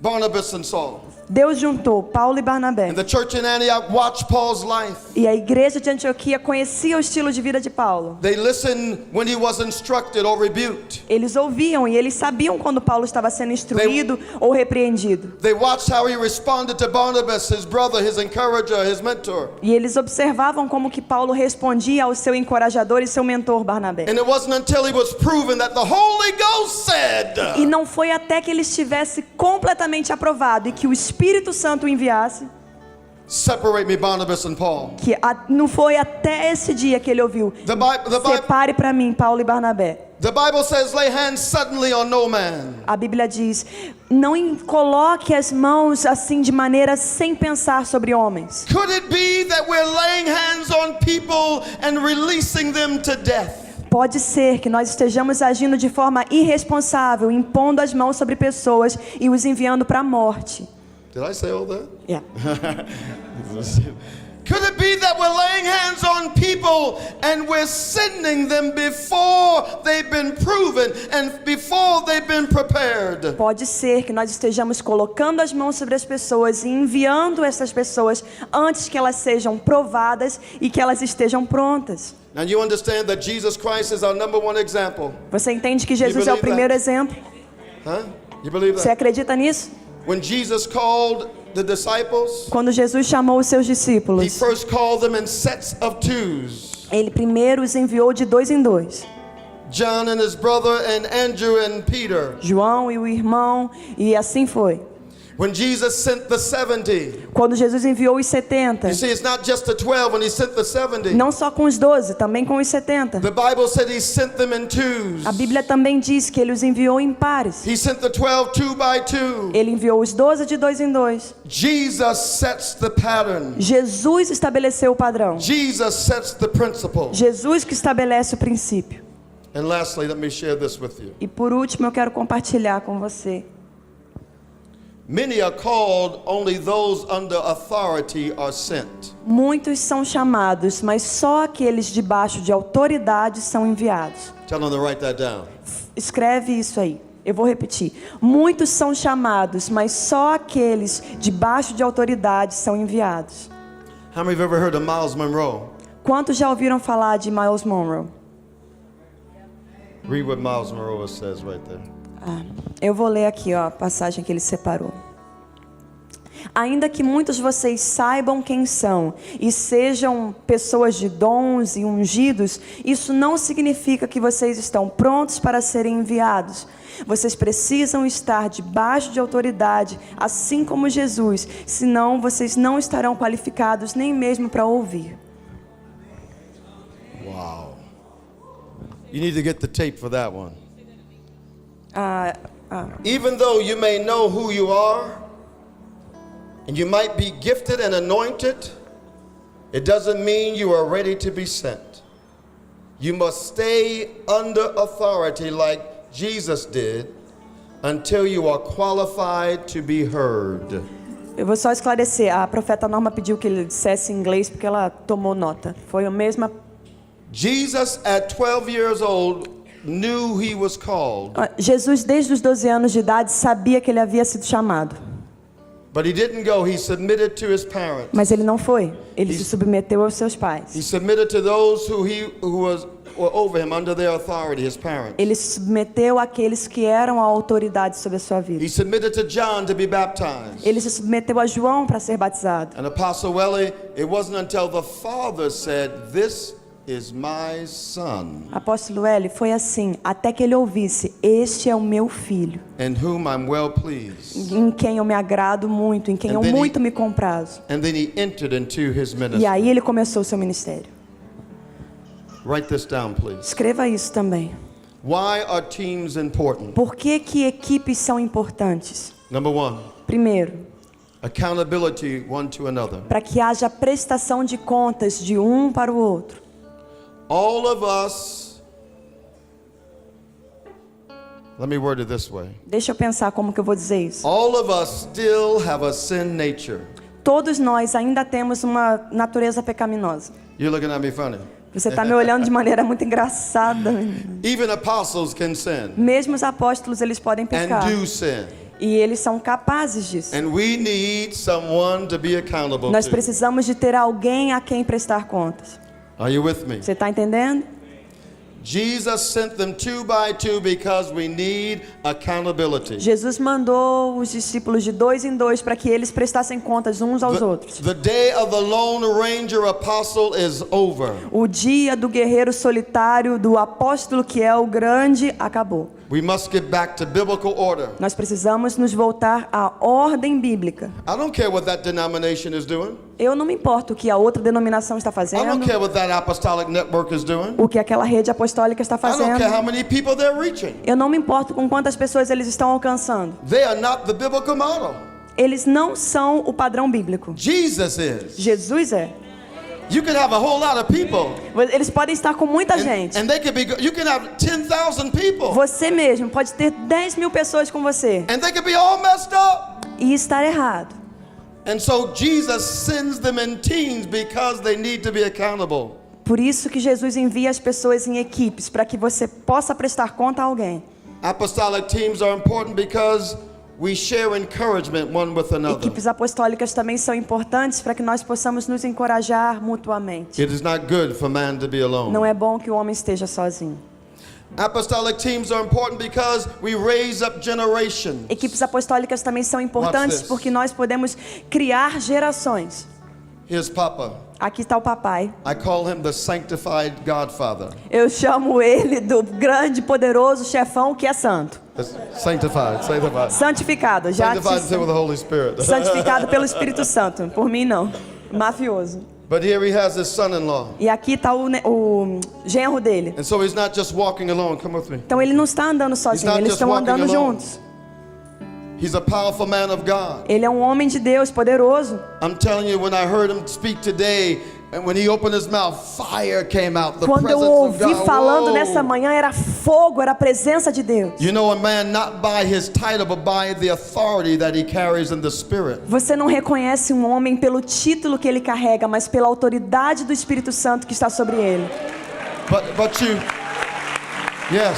Barnabas and Saul. Deus juntou Paulo e Barnabé. And the church in Antioch watched Paul's life. E a igreja de Antioquia conhecia o estilo de vida de Paulo. They listened when he was instructed or rebuked. Eles ouviam e eles sabiam quando Paulo estava sendo instruído ou repreendido. They watched how he responded to Barnabas, his brother, his encourager, his mentor. E eles observavam como que Paulo respondia ao seu encorajador e seu mentor Barnabé. And it wasn't until he was proven that the Holy Ghost said, E não foi até que ele estivesse completamente aprovado e que o Espírito Santo o enviasse, separate me, Barnabas and Paul. não foi até esse dia que ele ouviu, The Bible separe para mim Paulo e Barnabé. says, lay hands suddenly on no man. A Bíblia diz, não coloque as mãos assim de maneira sem pensar sobre homens. Could it be that we're laying hands on people and releasing them to death? Pode ser que nós estejamos agindo de forma irresponsável, impondo as mãos sobre pessoas e os enviando para a morte. Did I say all that? Yeah. Could it be that we're laying hands on people and we're sending them before they've been proven and before they've been prepared? Pode ser que nós estejamos colocando as mãos sobre as pessoas e enviando essas pessoas antes que elas sejam provadas e que elas estejam prontas. Now you understand that Jesus Christ is our number one example. Você entende que Jesus é o primeiro exemplo? Huh? You believe Você that? acredita nisso? When Jesus called the disciples, Quando Jesus chamou os seus he discípulos, first called them in sets of twos. ele primeiro os enviou de 2 em 2. John and his brother and Andrew and Peter. João e o irmão, e assim foi. When Jesus sent the 70, Quando Jesus enviou os 70, you see, it's not just the 12 when he sent the 70. não só com os 12, também com os 70. The Bible said he sent them in twos. A Bíblia também diz que ele os enviou em pares. He sent the 12 two by two. Ele enviou os 12 de 2 em 2. Jesus sets the pattern. Jesus estabeleceu o padrão. Jesus sets the principle. Jesus que estabelece o princípio. And lastly, let me share this with you. E por último, eu quero compartilhar com você. Many are called, only those under authority are sent. Muitos são chamados, mas só aqueles debaixo de autoridade são enviados. Tell them to write that down. Escreve isso aí. Eu vou repetir. Muitos são chamados, mas só aqueles debaixo de autoridade são enviados. How many have ever heard of Miles Monroe? Quantos já ouviram falar de Miles Monroe? Read what Miles Monroe says right there. Eu vou ler aqui, ó, a passagem que ele separou. Ainda que muitos de vocês saibam quem são e sejam pessoas de dons e ungidos, isso não significa que vocês estão prontos para serem enviados. Vocês precisam estar debaixo de autoridade, assim como Jesus, senão vocês não estarão qualificados nem mesmo para ouvir. Wow. You need to get the tape for that one. Even though you may know who you are, and you might be gifted and anointed, it doesn't mean you are ready to be sent. You must stay under authority like Jesus did until you are qualified to be heard. Eu vou só esclarecer, a profeta Norma pediu que ele dissesse em inglês porque ela tomou nota. Foi a mesma. Jesus at 12 years old knew he was called, Jesus, desde os 12 anos de idade, sabia que ele havia sido chamado. but he didn't go. He submitted to his parents. Mas ele não foi. Ele se submeteu aos seus pais. He submitted to those who were over him under their authority, his parents. Ele se submeteu àqueles que eram a autoridade sobre a sua He vida. submitted to John to be baptized. Ele se submeteu a João para ser batizado. And Apostle Welly, it wasn't until the Father said, "This is my son, Apóstolo L, foi assim, até que ele ouvisse: este é o meu filho, in whom I'm well pleased." em quem eu me agrado muito, em quem eu muito me comprazo. And then he entered into his E ministry. aí ele começou o seu ministério. Write this down, please. Escreva isso também. Why are teams important? Por que que equipes são importantes? Number one, Primeiro, accountability one to another. para que haja prestação de contas de um para o outro. All of us, let me word it this way. Deixa eu pensar como que eu vou dizer isso. All of us still have a sin nature. Todos nós ainda temos uma natureza pecaminosa. You're looking at me funny. Você está me olhando de maneira muito engraçada. Even apostles can sin Mesmo os apóstolos, eles podem pecar. and do sin. E eles são capazes disso. And we need someone to be accountable Nós to. precisamos de ter alguém a quem prestar contas. Are you with me? Você está entendendo? Jesus sent them two by two because we need accountability. Jesus mandou os discípulos de 2 em 2 para que eles prestassem contas uns aos outros. The day of the Lone Ranger apostle is over. O dia do guerreiro solitário, do apóstolo que é o grande, acabou. We must get back to biblical order. Nós precisamos nos voltar à ordem bíblica. I don't care what that denomination is doing. Eu não me importo o que a outra denominação está I don't fazendo, care what that apostolic network is doing. o que aquela rede apostólica está I don't fazendo. care how many people they're reaching. Eu não me importo com quantas pessoas eles estão alcançando. They are not the biblical model. Eles não são o padrão bíblico. Jesus is. Jesus é. You can have a whole lot of people. Eles podem estar com muita gente. And they can be, you can have 10,000 people. Você mesmo pode ter 10 mil pessoas com você And they can be all messed up. e estar errado. And so Jesus sends them in teams because they need to be accountable. Por isso que Jesus envia as pessoas em equipes, para que você possa prestar conta a alguém. Apostolic teams are important because we share encouragement one with another. Equipes apostólicas também são importantes para que nós possamos nos encorajar mutuamente. It is not good for man to be alone. Não é bom que o homem esteja sozinho. Apostolic teams are important because we raise up generations. Equipes apostólicas também são importantes Watch this. porque nós podemos criar gerações. Here's Papa. Aqui está o papai. I call him the sanctified Godfather. Eu chamo ele do grande, poderoso chefão que é santo. Sanctified. Santificado, já Sanctified is with the Holy Spirit. santificado pelo Espírito Santo. Por mim não. Mafioso. But here he has his son-in-law. E aqui está o genro dele. And so he's not just walking alone. Come with me. Então ele não está andando sozinho, not eles just estão walking andando alone. juntos. He's a powerful man of God. Ele é um homem de Deus, poderoso. I'm telling you, when I heard him speak today, and when he opened his mouth, fire came out. The Quando eu presence of ouvi God. falando Whoa. nessa manhã, era fogo, era a presença de Deus. You know a man not by his title, but by the authority that he carries in the Spirit. Você não reconhece um homem pelo título que ele carrega, mas pela autoridade do Espírito Santo que está sobre ele. But you, yes.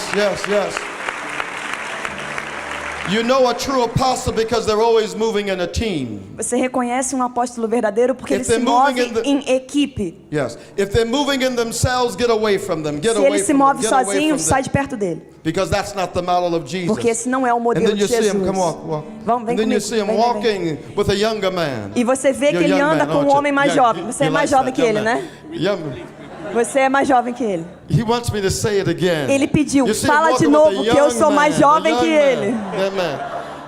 You know a true apostle because they're always moving in a team. Você reconhece um apóstolo verdadeiro porque If ele they're se move moving in the- em equipe. Yes. If they're moving in themselves, get away from them. Get Se away ele se from move them. Get away sozinho, from sai them. de perto dele. Because that's not the model of Jesus. Porque esse não é o And modelo then de you see Jesus. him, come on. Vamos, vem And then comigo. you see him Vem. walking with a younger man. E você vê que You're ele young anda man, com um aren't you? homem mais Yeah, jovem. Você é you mais like jovem that, que ele, young né? man. Young. Você é mais jovem que ele. He wants me to say it again. Ele pediu, You see him fala walking de with a novo, que eu young sou mais man, jovem a que young ele. man. Yeah, man.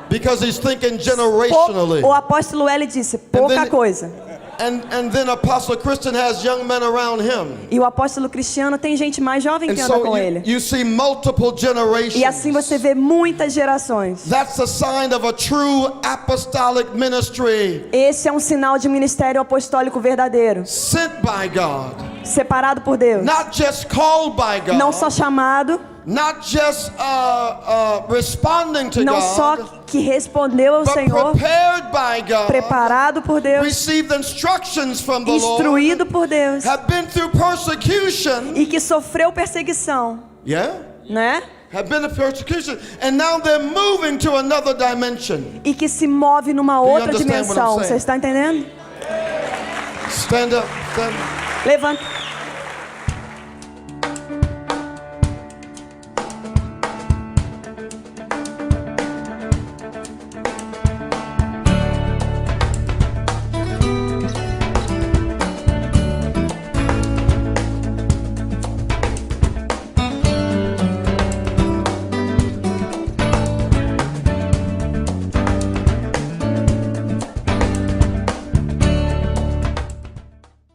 Because he's thinking generationally. O apóstolo L disse, pouca then- coisa. And then Apostle Christian has young men around him. E o apóstolo Cristiano tem gente mais jovem And que anda so com ele. you see multiple generations. E assim você vê muitas gerações. That's a sign of a true apostolic ministry Esse é um sinal de ministério apostólico verdadeiro. sent by God. Separado por Deus. Not just called by God. Não só chamado, Not just responding to não só God. que respondeu ao But Senhor, prepared by God. preparado por Deus, Received instructions from the instruído Lord. por Deus Have been through persecution. e que sofreu perseguição, Yeah. né? Have been through persecution. And now they're moving to another dimension. E que se move numa outra understand what I'm dimensão. saying? Você está entendendo? Stand up. Stand up. Levanta.